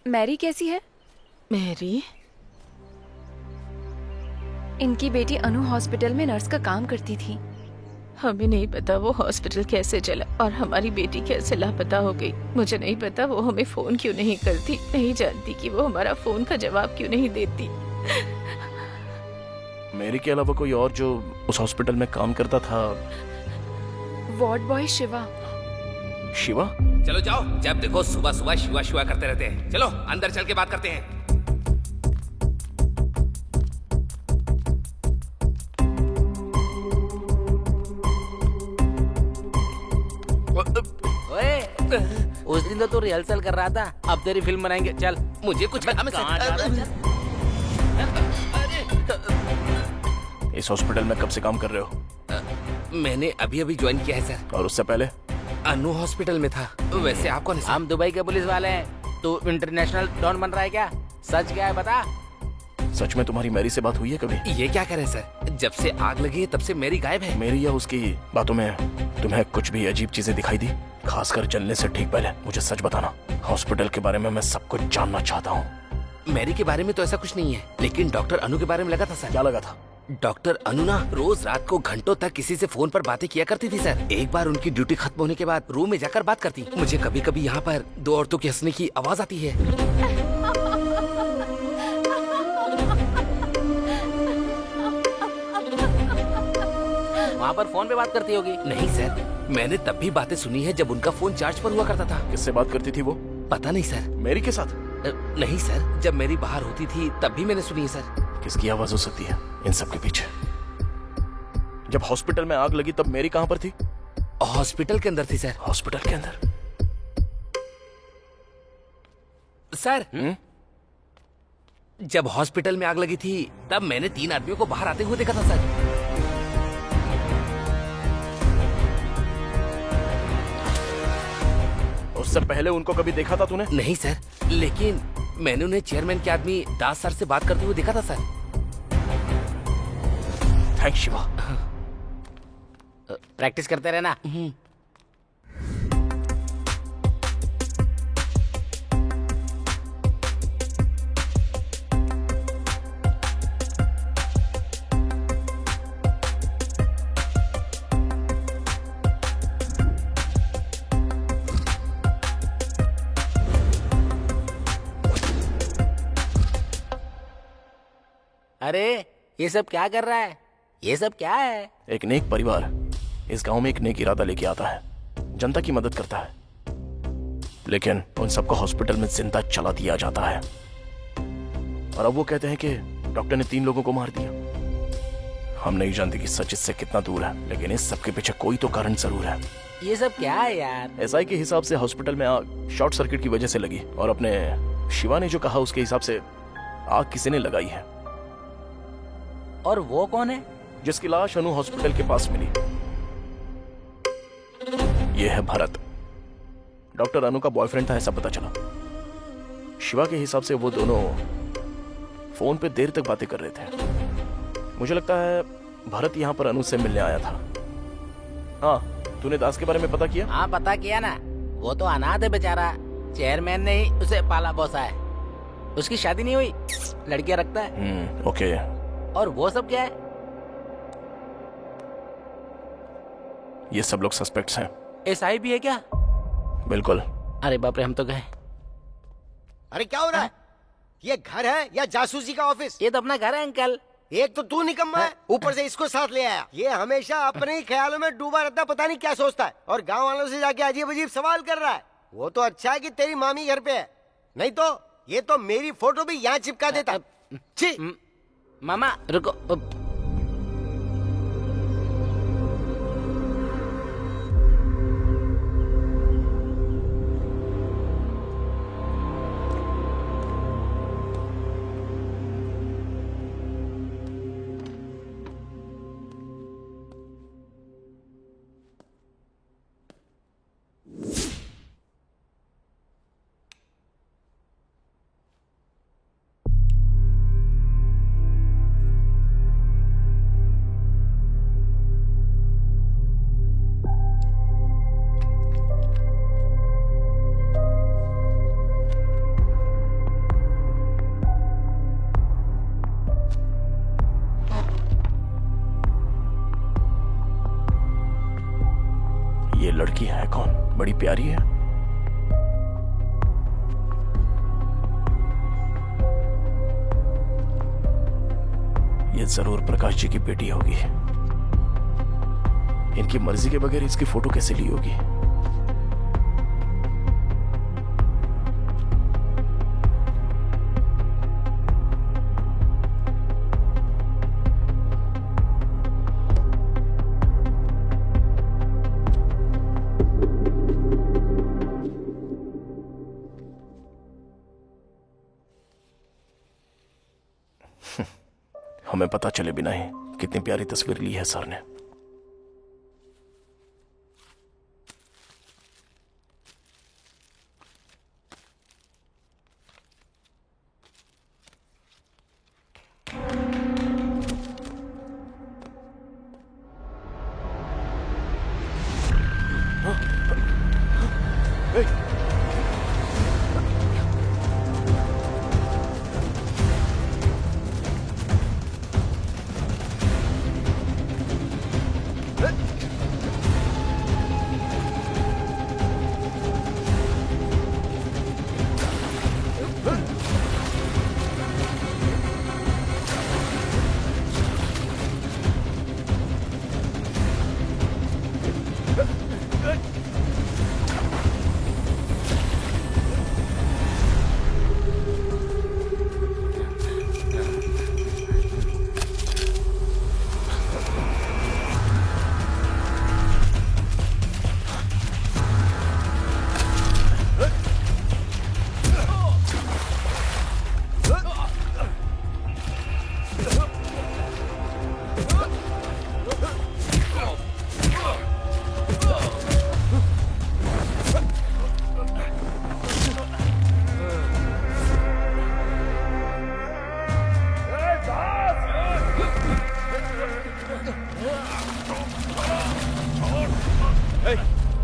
मैरी कैसी है? मैरी? इनकी बेटी अनु हॉस्पिटल में नर्स का काम करती थी। हमें नहीं पता वो हॉस्पिटल कैसे चला और हमारी बेटी कैसे लापता हो गई। मुझे नहीं पता वो हमें फोन क्यों नहीं करती। नहीं जानती कि वो हमारा फोन का जवाब क्यों नहीं देती। मेरी के अलावा कोई और जो उस हॉस्पिटल में काम करता था? Ward boy Shiva. शिवा? चलो जाओ, जब देखो सुबह सुबह शिवा शिवा करते रहते हैं। चलो अंदर चल के बात करते हैं। ओए, उस दिन तो तू रिहर्सल कर रहा था, अब तेरी फिल्म बनाएंगे। चल। मुझे कुछ कहाँ जा रहा है? इस हॉस्पिटल में कब से काम कर रहे हो? मैंने अभी अभी ज्वाइन किया है सर। और उससे पहले? अनु हॉस्पिटल में था। वैसे आप कौन है सर? हम दुबई के पुलिस वाले हैं। तू इंटरनेशनल डॉन बन रहा है क्या? सच क्या है बता। सच में तुम्हारी मैरी से बात हुई है कभी? ये क्या करें सर, जब से आग लगी है तब से मेरी गायब है। मेरी या उसकी बातों में तुम्हें कुछ भी अजीब चीजें दिखाई दी? खासकर जलने से ठीक पहले मुझे सच बताना। हॉस्पिटल के बारे में मैं सब कुछ जानना चाहता हूँ। मेरी के बारे में तो ऐसा कुछ नहीं है, लेकिन डॉक्टर अनु के बारे में लगा था सर। क्या लगा था? डॉक्टर अनु ना रोज रात को घंटों तक किसी से फोन पर बातें किया करती थी सर। एक बार उनकी ड्यूटी खत्म होने के बाद रूम में जाकर बात करती। मुझे कभी कभी यहाँ पर दो औरतों के हंसने की आवाज आती है। वहाँ पर फोन पे बात करती होगी। नहीं सर, मैंने तब भी बातें सुनी है जब उनका फोन चार्ज पर हुआ करता था। किससे बात करती थी वो? पता नहीं सर। मेरी के साथ? नहीं सर, जब मेरी बाहर होती थी तब भी मैंने सुनी है सर। किसकी आवाज हो सकती है इन सब के पीछे? जब हॉस्पिटल में आग लगी तब मेरी कहाँ पर थी? हॉस्पिटल के अंदर थी सर। हॉस्पिटल के अंदर? सर जब हॉस्पिटल में आग लगी थी तब मैंने 3 आदमियों को बाहर आते हुए देखा था सर। उससे पहले उनको कभी देखा था तूने? नहीं सर, लेकिन मैंने उन्हें चेयरमैन के आदमी दास सर से बात करते हुए देखा था सर। थैंक्स शिवा। प्रैक्टिस करते रहना। अरे ये सब क्या कर रहा है? ये सब क्या है? एक नेक परिवार इस गांव में एक नेक इरादा लेके आता है, जनता की मदद करता है, लेकिन उन सबको हॉस्पिटल में जिंदा चला दिया जाता है। और अब वो कहते हैं कि डॉक्टर ने 3 लोगों को मार दिया। हम नहीं जानते कि सच इससे कितना दूर है, लेकिन इस सब के पीछे कोई तो कारण जरूर है। ये सब क्या है यार? एसआई के हिसाब से हॉस्पिटल में आग शॉर्ट सर्किट की वजह से लगी, और अपने शिवा ने जो कहा उसके हिसाब से आग किसी ने लगाई है। और वो कौन है? जिसकी लाश अनु हॉस्पिटल के पास मिली। ये है भरत, डॉक्टर अनु का बॉयफ्रेंड था ऐसा पता चला। शिवा के हिसाब से वो दोनों फोन पे देर तक बातें कर रहे थे। मुझे लगता है भरत यहाँ पर अनु से मिलने आया था। हाँ, तूने दास के बारे में पता किया? हाँ पता किया ना, वो तो अनाथ है बेचारा। चेयरमैन ने ही उसे पाला पोसा है। उसकी शादी नहीं हुई, लड़कियां रखता है। ओके। और वो सब क्या है? ये सब लोग सस्पेक्ट्स हैं। एसआई भी है क्या? बिल्कुल। अरे बाप रे, हम तो गए। अरे क्या हो रहा है? ये घर है या जासूसी का ऑफिस? ये तो अपना घर है अंकल। एक तो तू निकम्मा है, ऊपर से इसको साथ ले आया। ये हमेशा अपने ही ख्यालों में डूबा रहता, पता नहीं क्या सोचता है, और गांव वालों से जाके अजीब अजीब सवाल कर रहा है। वो तो अच्छा है कि तेरी मामी घर पे है, नहीं तो ये तो मेरी फोटो भी यहाँ चिपका देता। छी। मामा रुको। ये लड़की है कौन? बड़ी प्यारी है। ये जरूर प्रकाश जी की बेटी होगी। इनकी मर्जी के बगैर इसकी फोटो कैसे ली होगी? हमें पता चले बिना ही कितनी प्यारी तस्वीर ली है सर ने।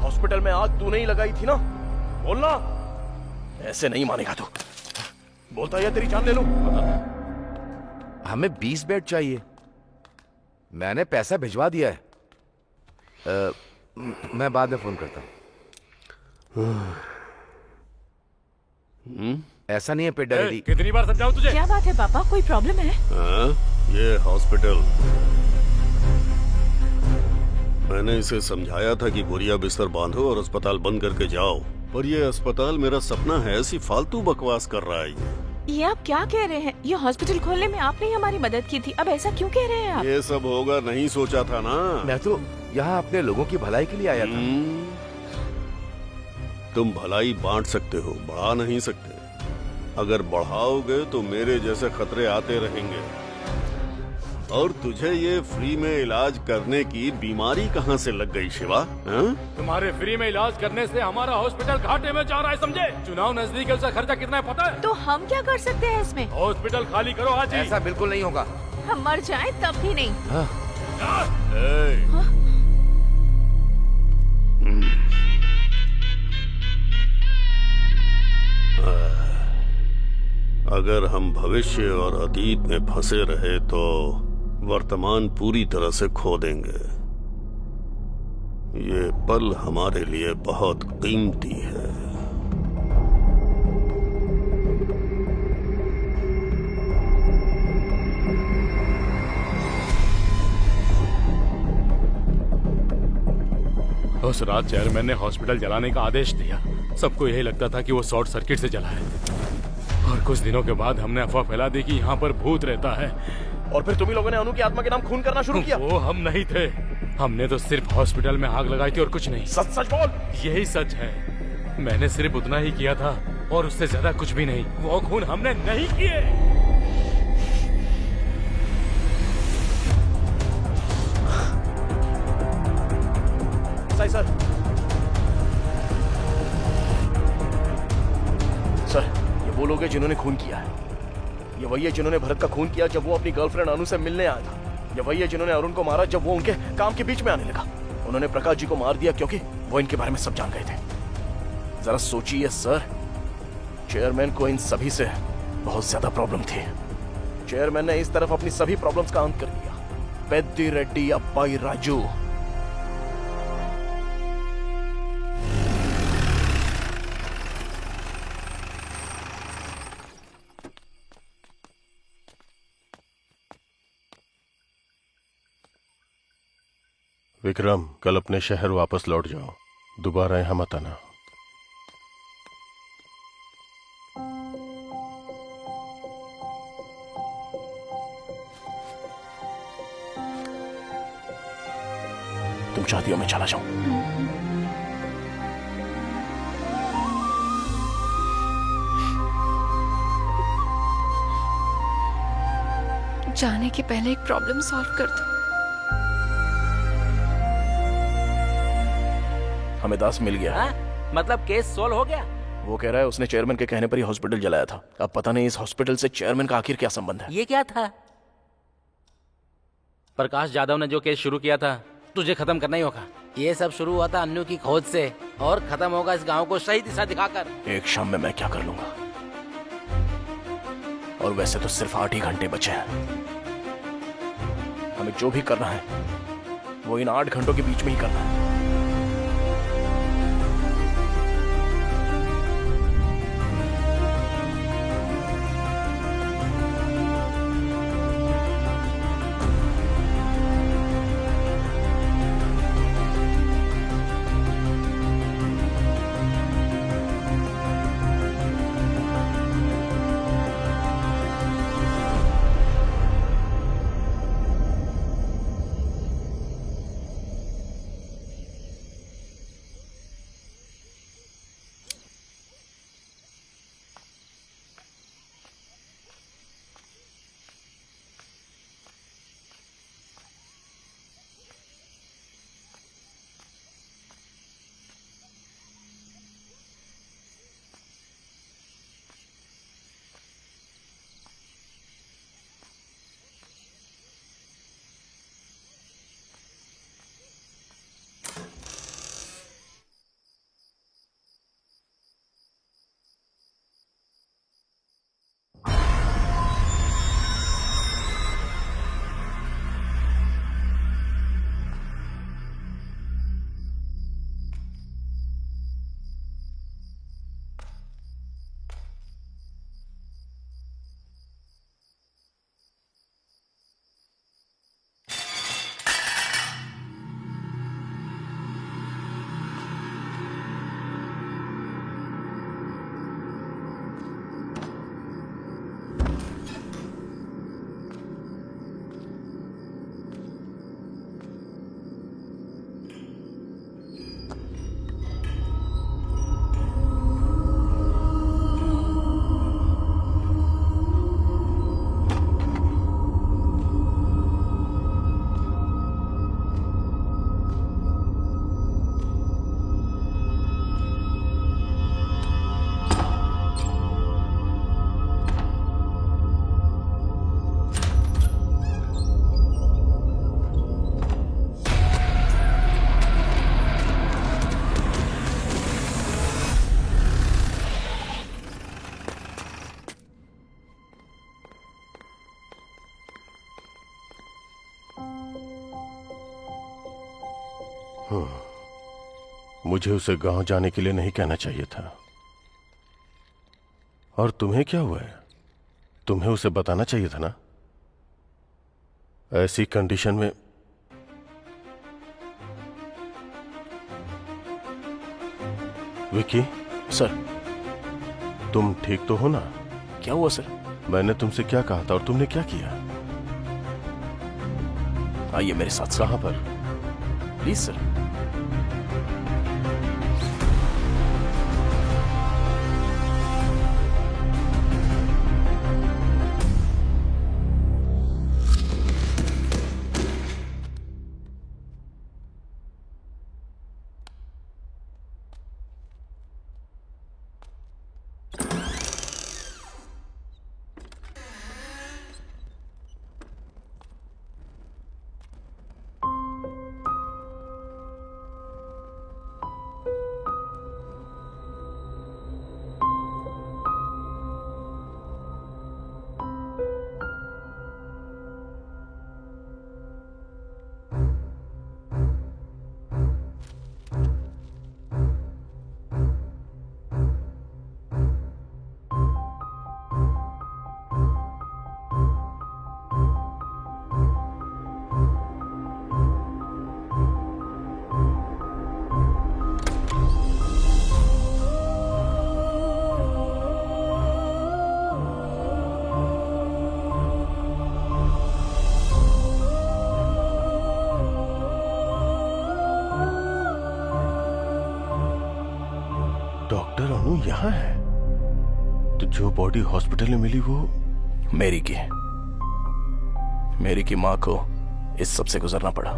हॉस्पिटल में आग तू नहीं लगाई थी ना? बोलना। ऐसे नहीं मानेगा तू। बोलता है तेरी जान ले लूं। हमें 20 बेड चाहिए। मैंने पैसा भिजवा दिया है। मैं बाद में फोन करता हूँ। ऐसा नहीं है पेट डैडी। कितनी बार समझाऊं तुझे? क्या बात है पापा, कोई प्रॉब्लम है? ये हॉस्पिटल, मैंने इसे समझाया था कि बोरिया बिस्तर बांधो और अस्पताल बंद करके जाओ, पर ये अस्पताल मेरा सपना है, ऐसी फालतू बकवास कर रहा है ये आप क्या कह रहे हैं? ये हॉस्पिटल खोलने में आपने ही हमारी मदद की थी, अब ऐसा क्यों कह रहे हैं आप? ये सब होगा नहीं सोचा था ना। मैं तो यहाँ अपने लोगों की भलाई के लिए आया था। तुम भलाई बांट सकते हो, बढ़ा नहीं सकते। अगर बढ़ाओगे तो मेरे जैसे खतरे आते रहेंगे। और तुझे ये फ्री में इलाज करने की बीमारी कहाँ से लग गई शिवा? तुम्हारे फ्री में इलाज करने से हमारा हॉस्पिटल घाटे में जा रहा है, समझे? चुनाव नजदीक है, उसका खर्चा कितना है पता है? तो हम क्या कर सकते हैं इसमें? हॉस्पिटल खाली करो आज ही। ऐसा बिल्कुल नहीं होगा। हम मर जाएं तब भी नहीं। अगर हम भविष्य और अतीत में फंसे रहे तो वर्तमान पूरी तरह से खो देंगे। ये पल हमारे लिए बहुत कीमती है। उस रात चेयरमैन ने हॉस्पिटल जलाने का आदेश दिया। सबको यही लगता था कि वो शॉर्ट सर्किट से जला है, और कुछ दिनों के बाद हमने अफवाह फैला दी कि यहाँ पर भूत रहता है। और फिर तुम ही लोगों ने अनु की आत्मा के नाम खून करना शुरू किया। वो हम नहीं थे, हमने तो सिर्फ हॉस्पिटल में आग लगाई थी और कुछ नहीं। सच सच बोल। यही सच है, मैंने सिर्फ उतना ही किया था और उससे ज्यादा कुछ भी नहीं। वो खून हमने नहीं किए। सर सर, ये वो लोग हैं जिन्होंने खून किया है। ये वही है जिन्होंने भरत का खून किया जब वो अपनी गर्लफ्रेंड अनु से मिलने आया था। ये वही है जिन्होंने अरुण को मारा जब वो उनके काम के बीच में आने लगा। उन्होंने प्रकाश जी को मार दिया क्योंकि वो इनके बारे में सब जान गए थे। जरा सोचिए सर, चेयरमैन को इन सभी से बहुत ज्यादा प्रॉब्लम थी। चेयरमैन ने इस तरफ अपनी सभी प्रॉब्लम्स का अंत कर दिया। पेद्दी रेड्डी अब्बाई राजू, विक्रम, कल अपने शहर वापस लौट जाओ, दोबारा यहाँ मत आना। तुम चाहती हो मैं चला जाऊं? जाने के पहले एक प्रॉब्लम सॉल्व कर दो। हमें दास मिल गया। मतलब केस सोल्व हो गया? वो कह रहा है उसने चेयरमैन के कहने पर ही हॉस्पिटल जलाया था। अब पता नहीं इस हॉस्पिटल से चेयरमैन का आखिर क्या संबंध है। ये क्या था? प्रकाश जाधव ने जो केस शुरू किया था तुझे खत्म करना ही होगा। ये सब शुरू हुआ था अन्नू की खोज से और खत्म होगा इस गांव को सही दिशा दिखाकर। एक शाम में मैं क्या कर लूंगा? और वैसे तो सिर्फ 8 ही घंटे बचे हैं। हमें जो भी करना है वो इन 8 घंटों के बीच में ही करना है। मुझे उसे गांव जाने के लिए नहीं कहना चाहिए था। और तुम्हें क्या हुआ है? तुम्हें उसे बताना चाहिए था ना। ऐसी कंडीशन में विकी। सर, तुम ठीक तो हो ना? क्या हुआ सर? मैंने तुमसे क्या कहा था और तुमने क्या किया? आइए मेरे साथ। कहां पर? Please sir. यहाँ है? तो जो बॉडी हॉस्पिटल में मिली वो मेरी की माँ को इस सब से गुजरना पड़ा।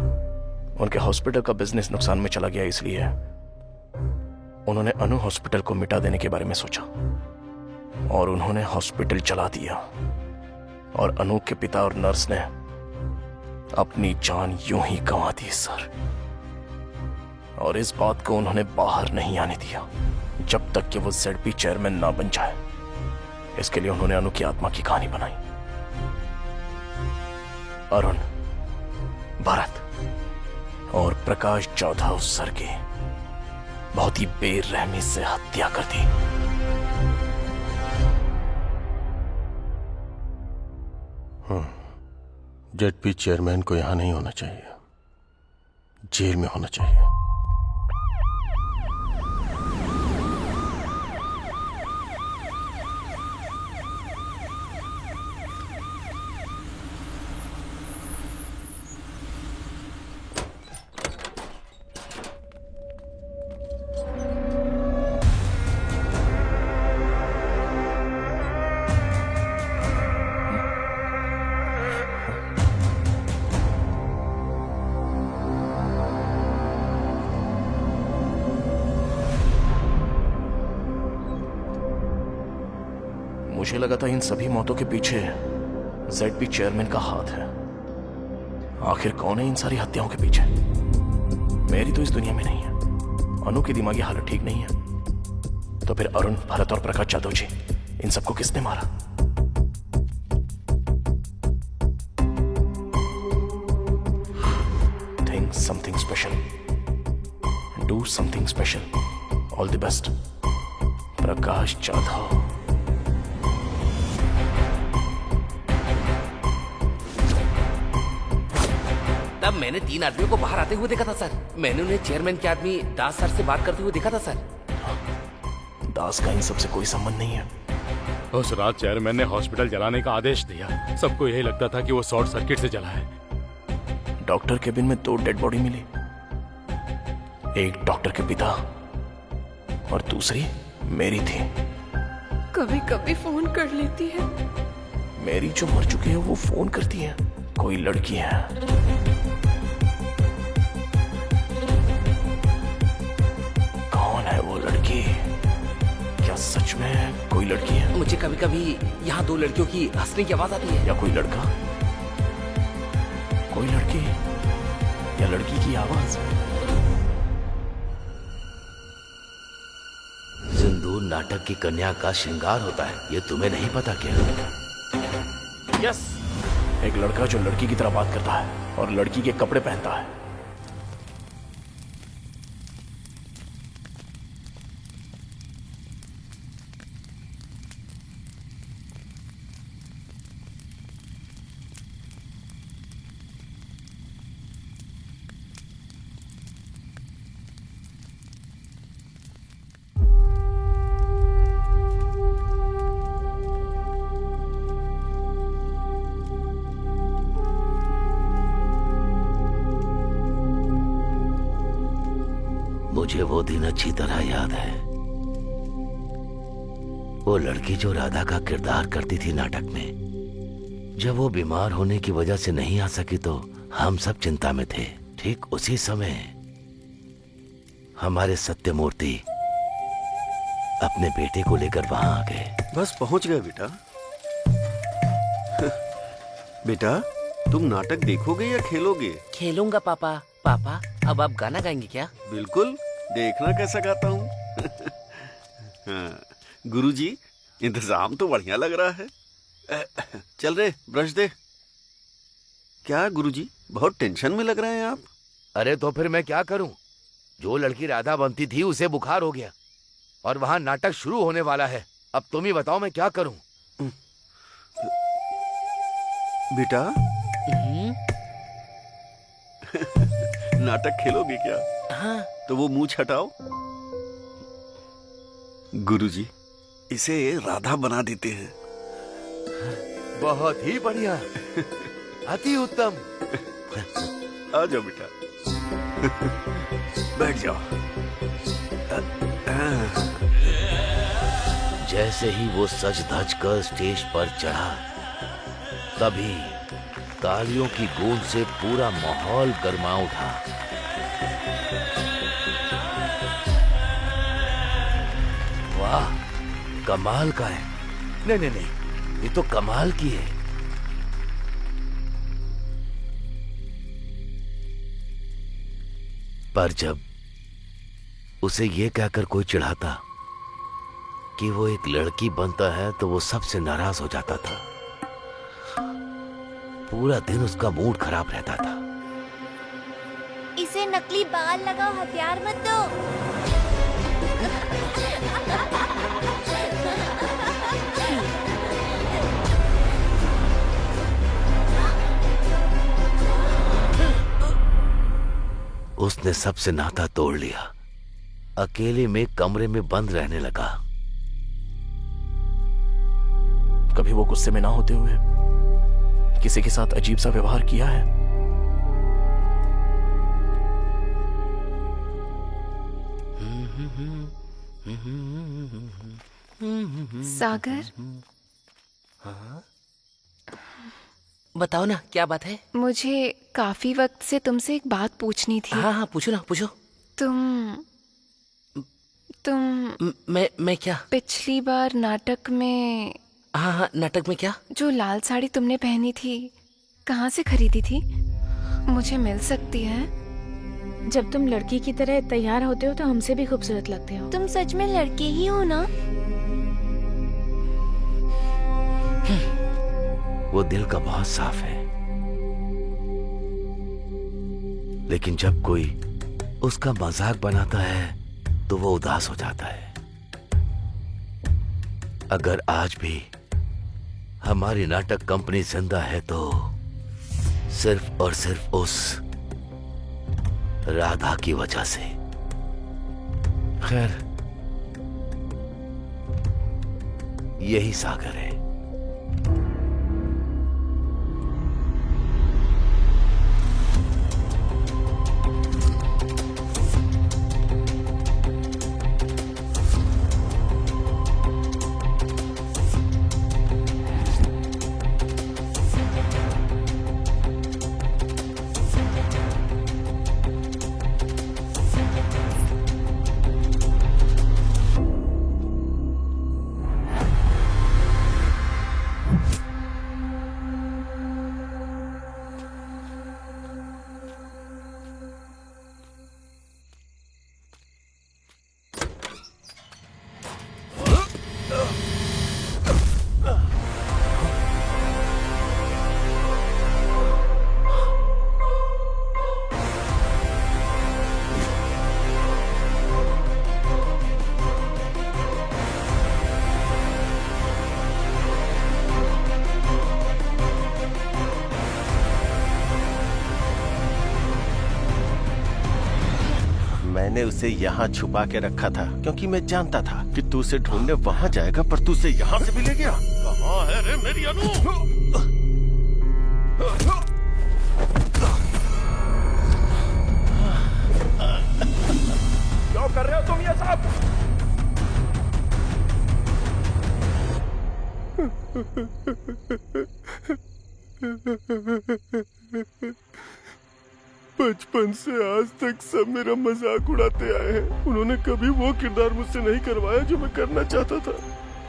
उनके हॉस्पिटल का बिजनेस नुकसान में चला गया, इसलिए उन्होंने अनु हॉस्पिटल को मिटा देने के बारे में सोचा और उन्होंने हॉस्पिटल चला दिया। और अनु के पिता और नर्स ने अपनी जान यूं ही गंवा दी सर। और इस बात को उन्होंने बाहर नहीं आने दिया जब तक कि वो ZP चेयरमैन ना बन जाए। इसके लिए उन्होंने अनु की आत्मा की कहानी बनाई। अरुण, भरत और प्रकाश जाधव सर की बहुत ही बेरहमी से हत्या कर दी। ZP चेयरमैन को यहां नहीं होना चाहिए, जेल में होना चाहिए। मुझे लगा था इन सभी मौतों के पीछे ZP चेयरमैन का हाथ है। आखिर कौन है इन सारी हत्याओं के पीछे? मेरी तो इस दुनिया में नहीं है। अनु की दिमागी हालत ठीक नहीं है, तो फिर अरुण, भरत और प्रकाश जाधव जी, इन सबको किसने मारा? Think something special. Do something special. All the best. Prakash Jadhav. तब मैंने 3 आदमियों को बाहर आते हुए देखा था सर। मैंने उन्हें चेयरमैन के आदमी दास सर से बात करते हुए देखा था सर। दास का इन सबसे कोई संबंध नहीं है। उस रात चेयरमैन ने हॉस्पिटल जलाने का आदेश दिया। सबको यही लगता था कि वो शॉर्ट सर्किट से जला है। डॉक्टर केबिन में 2 डेड बॉडी मिली, एक डॉक्टर के पिता और दूसरी मेरी थी। कभी कभी फोन कर लेती है। मेरी जो मर चुकी है वो फोन करती है। कोई लड़की है। कौन है वो लड़की? क्या सच में कोई लड़की है? मुझे कभी कभी यहाँ 2 लड़कियों की हंसने की आवाज आती है। या कोई लड़का? कोई लड़की या लड़की की आवाज? सिंदूर नाटक की कन्या का श्रृंगार होता है, ये तुम्हें नहीं पता क्या? यस, एक लड़का जो लड़की की तरह बात करता है और लड़की के कपड़े पहनता है। मुझे वो दिन अच्छी तरह याद है। वो लड़की जो राधा का किरदार करती थी नाटक में, जब वो बीमार होने की वजह से नहीं आ सकी तो हम सब चिंता में थे। ठीक उसी समय हमारे सत्यमूर्ति अपने बेटे को लेकर वहां आ गए। बस पहुंच गए बेटा। बेटा, तुम नाटक देखोगे या खेलोगे? खेलूंगा पापा। पापा, अब आप गाना गाएंगे क्या? बिल्कुल, देखना कैसा गाता हूँ। हाँ, गुरुजी, इंतजाम तो बढ़िया लग रहा है। चल रे, ब्रश दे। क्या गुरुजी, बहुत टेंशन में लग रहे हैं आप? अरे तो फिर मैं क्या करूं? जो लड़की राधा बनती थी उसे बुखार हो गया और वहां नाटक शुरू होने वाला है। अब तुम ही बताओ मैं क्या करूं? बेटा, नाटक खेलोगे क्या? हाँ। तो वो मुंह हटाओ। गुरुजी, इसे राधा बना देते हैं। बहुत ही बढ़िया, अति उत्तम। आ जाओ बेटा, बैठ जाओ। जैसे ही वो सज धज कर स्टेज पर चढ़ा, तभी तालियों की गूंज से पूरा माहौल गर्मा उठा। वाह, कमाल का है। नहीं नहीं नहीं, ये तो कमाल की है। पर जब उसे ये कहकर कोई चिढ़ाता कि वो एक लड़की बनता है तो वो सबसे नाराज हो जाता था। पूरा दिन उसका मूड खराब रहता था। इसे नकली बाल लगाओ, हथियार मत दो। उसने सबसे नाता तोड़ लिया, अकेले में कमरे में बंद रहने लगा। कभी वो गुस्से में ना होते हुए किसी के साथ अजीब सा व्यवहार किया है? सागर, बताओ ना, क्या बात है? मुझे काफी वक्त से तुमसे एक बात पूछनी थी। हाँ हाँ, पूछो ना, पूछो। तुम मैं क्या? पिछली बार नाटक में। हाँ हाँ, नाटक में क्या? जो लाल साड़ी तुमने पहनी थी, कहाँ से खरीदी थी? मुझे मिल सकती है? जब तुम लड़की की तरह तैयार होते हो तो हमसे भी खूबसूरत लगते हो। तुम सच में लड़के ही हो ना? वो दिल का बहुत साफ है, लेकिन जब कोई उसका मजाक बनाता है तो वो उदास हो जाता है। अगर आज भी हमारी नाटक कंपनी जिंदा है तो सिर्फ और सिर्फ उस राधा की वजह से। खैर, यही सागर है। मैंने उसे यहाँ छुपा के रखा था क्योंकि मैं जानता था कि तू उसे ढूंढने वहाँ जाएगा, पर तू उसे यहाँ से भी ले गया। कहाँ है रे मेरी अनु? क्यों कर रहे हो तुम ये सब? बचपन से आज तक सब मेरा मजाक उड़ाते आए हैं। उन्होंने कभी वो किरदार मुझसे नहीं करवाया जो मैं करना चाहता था।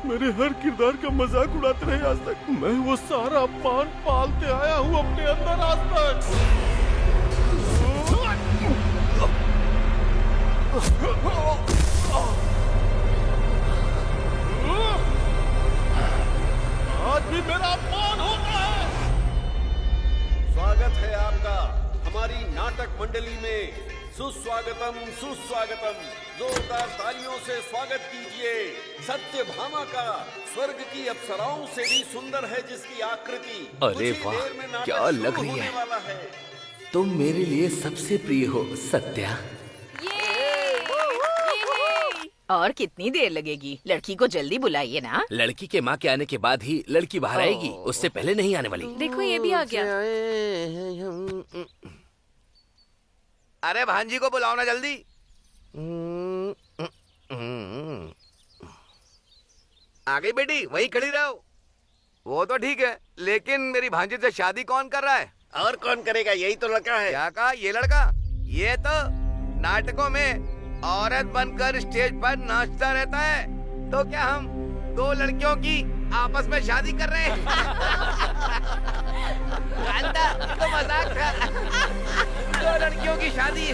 मेरे हर किरदार का मजाक उड़ाते रहे आज तक। मैं वो सारा अपमान पालते आया हूँ अपने अंदर आज तक। आज भी मेरा अपमान होता है। स्वागत है आपका हमारी नाटक मंडली में। सुस्वागतम सुस्वागतम। जोरदार तालियों से स्वागत कीजिए सत्यभामा का। स्वर्ग की अप्सराओं से भी सुंदर है जिसकी आकृति। अरे वाह, क्या लग रही है। तुम मेरे लिए सबसे प्रिय हो सत्या। और कितनी देर लगेगी? लड़की को जल्दी बुलाइए ना। लड़की के माँ के आने के बाद ही लड़की बाहर आएगी, उससे पहले नहीं आने वाली। देखो ये भी आ गया। अरे भांजी को बुलाओ ना जल्दी। आ गई बेटी, वहीं खड़ी रहो। वो तो ठीक है, लेकिन मेरी भांजी से शादी कौन कर रहा है? और कौन करेगा, यही तो लड़का है। क्या कहा? ये लड़का? ये तो नाटकों में औरत बनकर स्टेज पर नाचता रहता है। तो क्या हम दो लड़कियों की आपस में शादी कर रहे हैं? तो मजाक था। दो लड़कियों की शादी।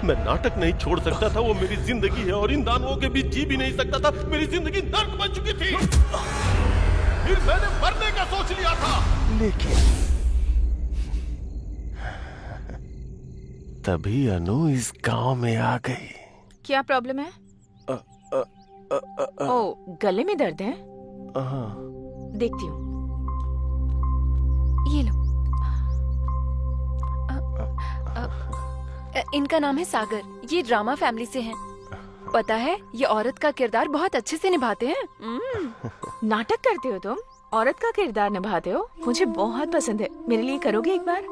मैं नाटक नहीं छोड़ सकता था, वो मेरी जिंदगी है और इन दानवों के बीच जी भी नहीं सकता था। मेरी जिंदगी नर्क बन चुकी थी। फिर मैंने मरने का सोच लिया था, लेकिन तभी अनु इस गांव में आ गई। क्या प्रॉब्लम है? ओ, गले में दर्द है? देखती हूँ। ये लो। इनका नाम है सागर। ये ड्रामा फैमिली से हैं। पता है, ये औरत का किरदार बहुत अच्छे से निभाते हैं। नाटक करते हो तुम? औरत का किरदार निभाते हो? मुझे बहुत पसंद है। मेरे लिए करोगे एक बार?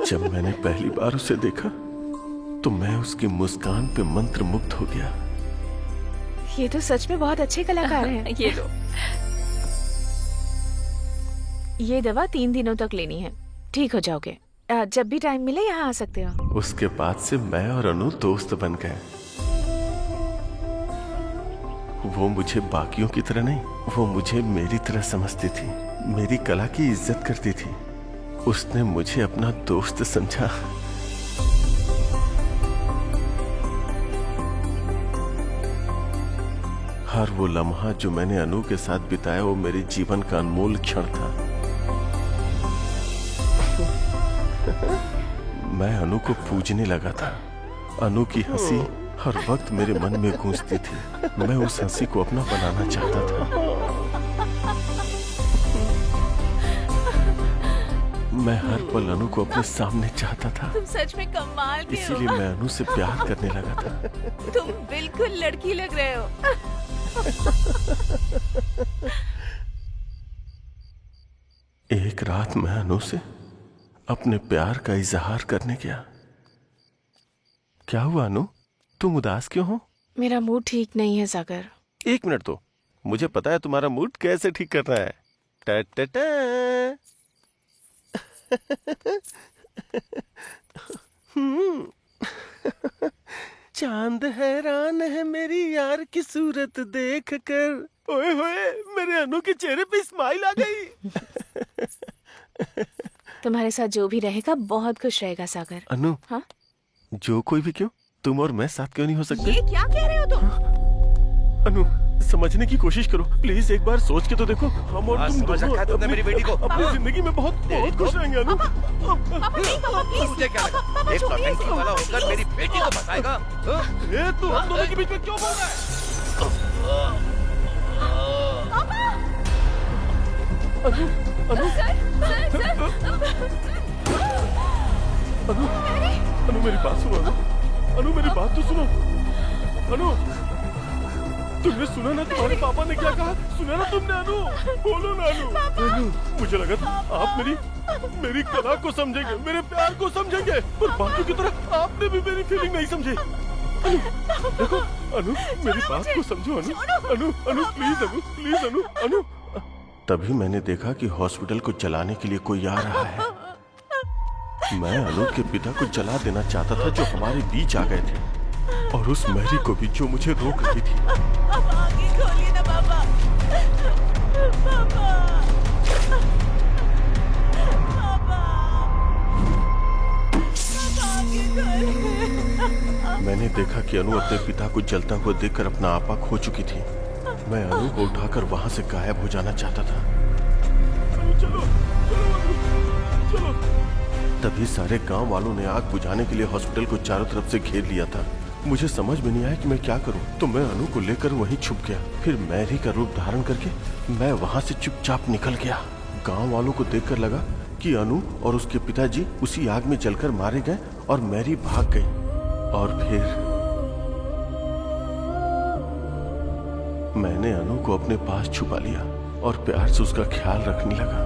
जब मैंने पहली बार उसे देखा तो मैं उसकी मुस्कान पे मंत्र मुग्ध हो गया। ये तो सच में बहुत अच्छे कलाकार हैं। ये लो। ये दवा 3 दिनों तक लेनी है, ठीक हो जाओगे। जब भी टाइम मिले यहाँ आ सकते हो। उसके बाद से मैं और अनु दोस्त बन गए। वो मुझे बाकियों की तरह नहीं, वो मुझे मेरी तरह समझती थी, मेरी कला की इज्जत करती थी। उसने मुझे अपना दोस्त समझा। हर वो लम्हा जो मैंने अनु के साथ बिताया, वो मेरे जीवन का अनमोल क्षण था। मैं अनु को पूजने लगा था। अनु की हंसी हर वक्त मेरे मन में गूंजती थी। मैं उस हंसी को अपना बनाना चाहता था। मैं हर पल अनु को अपने सामने चाहता था। तुम सच में कमाल के हो। इसीलिए मैं अनु से प्यार करने लगा था। तुम बिल्कुल लड़की लग रहे हो। एक रात मैं अनु से अपने प्यार का इजहार करने गया। क्या हुआ अनु, तुम उदास क्यों हो? मेरा मूड ठीक नहीं है सागर। 1 मिनट तो, मुझे पता है तुम्हारा मूड कैसे ठीक करना है। टा टा टा। चांद हैरान है मेरी यार की सूरत देख कर। ओए होए, मेरे अनु के चेहरे पे स्माइल आ गई। तुम्हारे साथ जो भी रहेगा बहुत खुश रहेगा सागर। अनु, हाँ? जो कोई भी क्यों, तुम और मैं साथ क्यों नहीं हो सकते? ये क्या कह रहे हो तुम? अनु, समझने की कोशिश करो प्लीज, एक बार सोच के तो देखो। हम और तुम समझ रखा है तुमने मेरी बेटी को। अपनी जिंदगी में बहुत खुश रहेंगे अनु। मुझे क्या लगा, एक कमेंट्री वाला होकर मेरी बेटी को फंसाएगा? ये तू हम दोनों के बीच में क्यों बोल रहा है? अनु, अनु, अनु, अनु मेरी बात सुनो। अनु मेरी बात तो सुनो। अनु, तुमने सुना ना तुम्हारे पापा ने क्या कहा? सुना ना तुमने अनु? बोलो ना अनु। अनु, मुझे लगा था आप मेरी कला को समझेंगे, मेरे प्यार को समझेंगे, पर बाकियों की तरह आपने भी मेरी फीलिंग नहीं समझे। अनु, देखो अनु, मेरी बात को समझो अनु। अनु, अनु प्लीज अनु, प्लीज अनु, अनु। तभी मैंने देखा कि हॉस्पिटल को जलाने के लिए कोई आ रहा है। मैं अनु के पिता को जला देना चाहता था जो हमारे बीच आ गए थे, और उस मैरी को भी जो मुझे रोक रही थी। अब आगे खोलिए ना पापा। पापा। मैंने देखा कि अनु अपने पिता को जलता हुआ देखकर अपना आपा खो चुकी थी। मैं अनु को उठाकर वहां से गायब हो जाना चाहता था। चलो, चलो। तभी सारे गांव वालों ने आग बुझाने के लिए हॉस्पिटल को चारों तरफ से घेर लिया था। मुझे समझ में नहीं आया कि मैं क्या करूं, तो मैं अनु को लेकर वहीं छुप गया। फिर मैरी का रूप धारण करके मैं वहां से चुपचाप निकल गया। गांव वालों को देखकर लगा कि अनु और उसके पिताजी उसी आग में जलकर मारे गए और मैरी भाग गई। और फिर मैंने अनु को अपने पास छुपा लिया और प्यार से उसका ख्याल रखने लगा।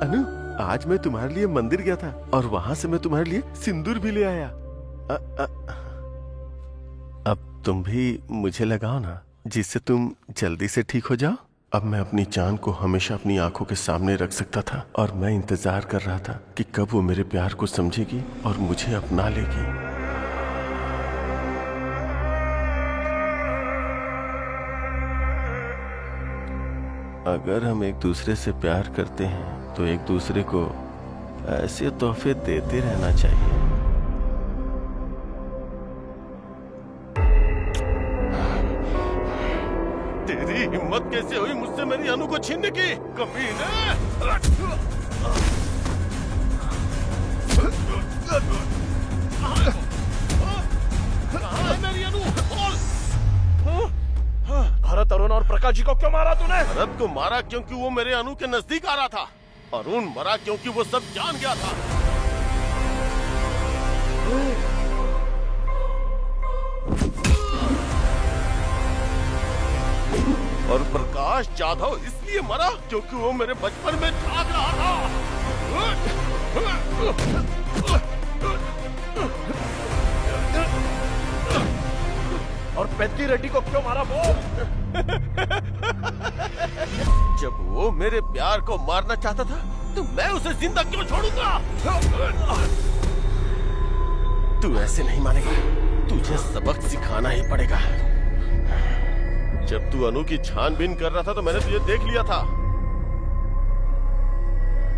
अनु, आज मैं तुम्हारे लिए मंदिर गया था और वहां से मैं तुम्हारे लिए सिंदूर भी ले आया। अब तुम भी मुझे लगाओ ना, जिससे तुम जल्दी से ठीक हो जाओ। अब मैं अपनी जान को हमेशा अपनी आंखों के सामने रख सकता था और मैं इंतजार कर रहा था कि कब वो मेरे प्यार को समझेगी और मुझे अपना लेगी। अगर हम एक दूसरे से प्यार करते हैं तो एक दूसरे को ऐसे तोहफे देते रहना चाहिए। तेरी हिम्मत कैसे हुई मुझसे मेरी अनु को छीनने की, कमीने! कहाँ है मेरी अनु? भरत, अरुण और प्रकाश जी को क्यों मारा तूने? भरत को मारा क्योंकि वो मेरे अनु के नजदीक आ रहा था। अरुण मरा क्योंकि वो सब जान गया था। और प्रकाश जाधव इसलिए मरा क्योंकि वो मेरे बचपन में जाग रहा था। और पेद्दी रेड्डी को क्यों मारा वो? जब वो मेरे प्यार को मारना चाहता था तो मैं उसे जिंदा क्यों छोड़ूंगा? तू ऐसे नहीं मानेगा, तुझे सबक सिखाना ही पड़ेगा। जब तू अनु की छानबीन कर रहा था तो मैंने तुझे देख लिया था।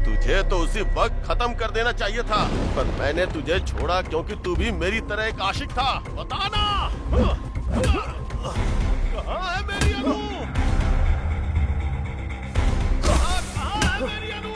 तुझे तो उसी वक्त खत्म कर देना चाहिए था, पर मैंने तुझे छोड़ा क्योंकि तू भी मेरी तरह एक आशिक था। बताना कहाँ है मेरी अनु? कहाँ है मेरी अनु?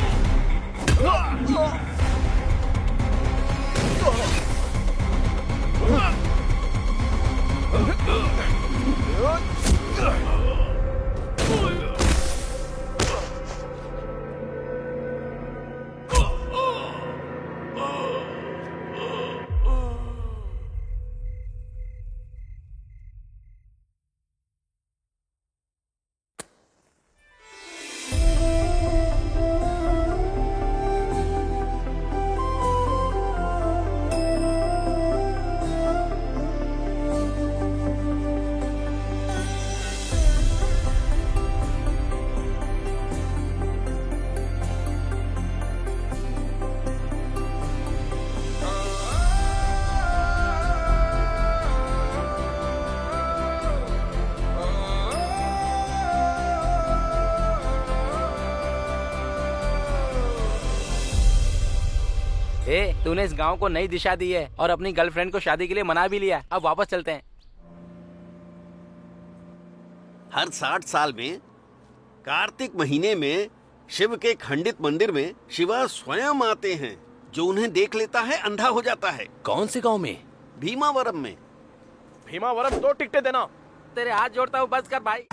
तूने इस गांव को नई दिशा दी है और अपनी गर्लफ्रेंड को शादी के लिए मना भी लिया। अब वापस चलते हैं। हर 60 साल में कार्तिक महीने में शिव के खंडित मंदिर में शिवा स्वयं आते हैं। जो उन्हें देख लेता है अंधा हो जाता है। कौन से गांव में? भीमावरम में। भीमावरम 2 टिकटें देना। तेरे हाथ जोड़ता हूँ, बस कर भाई।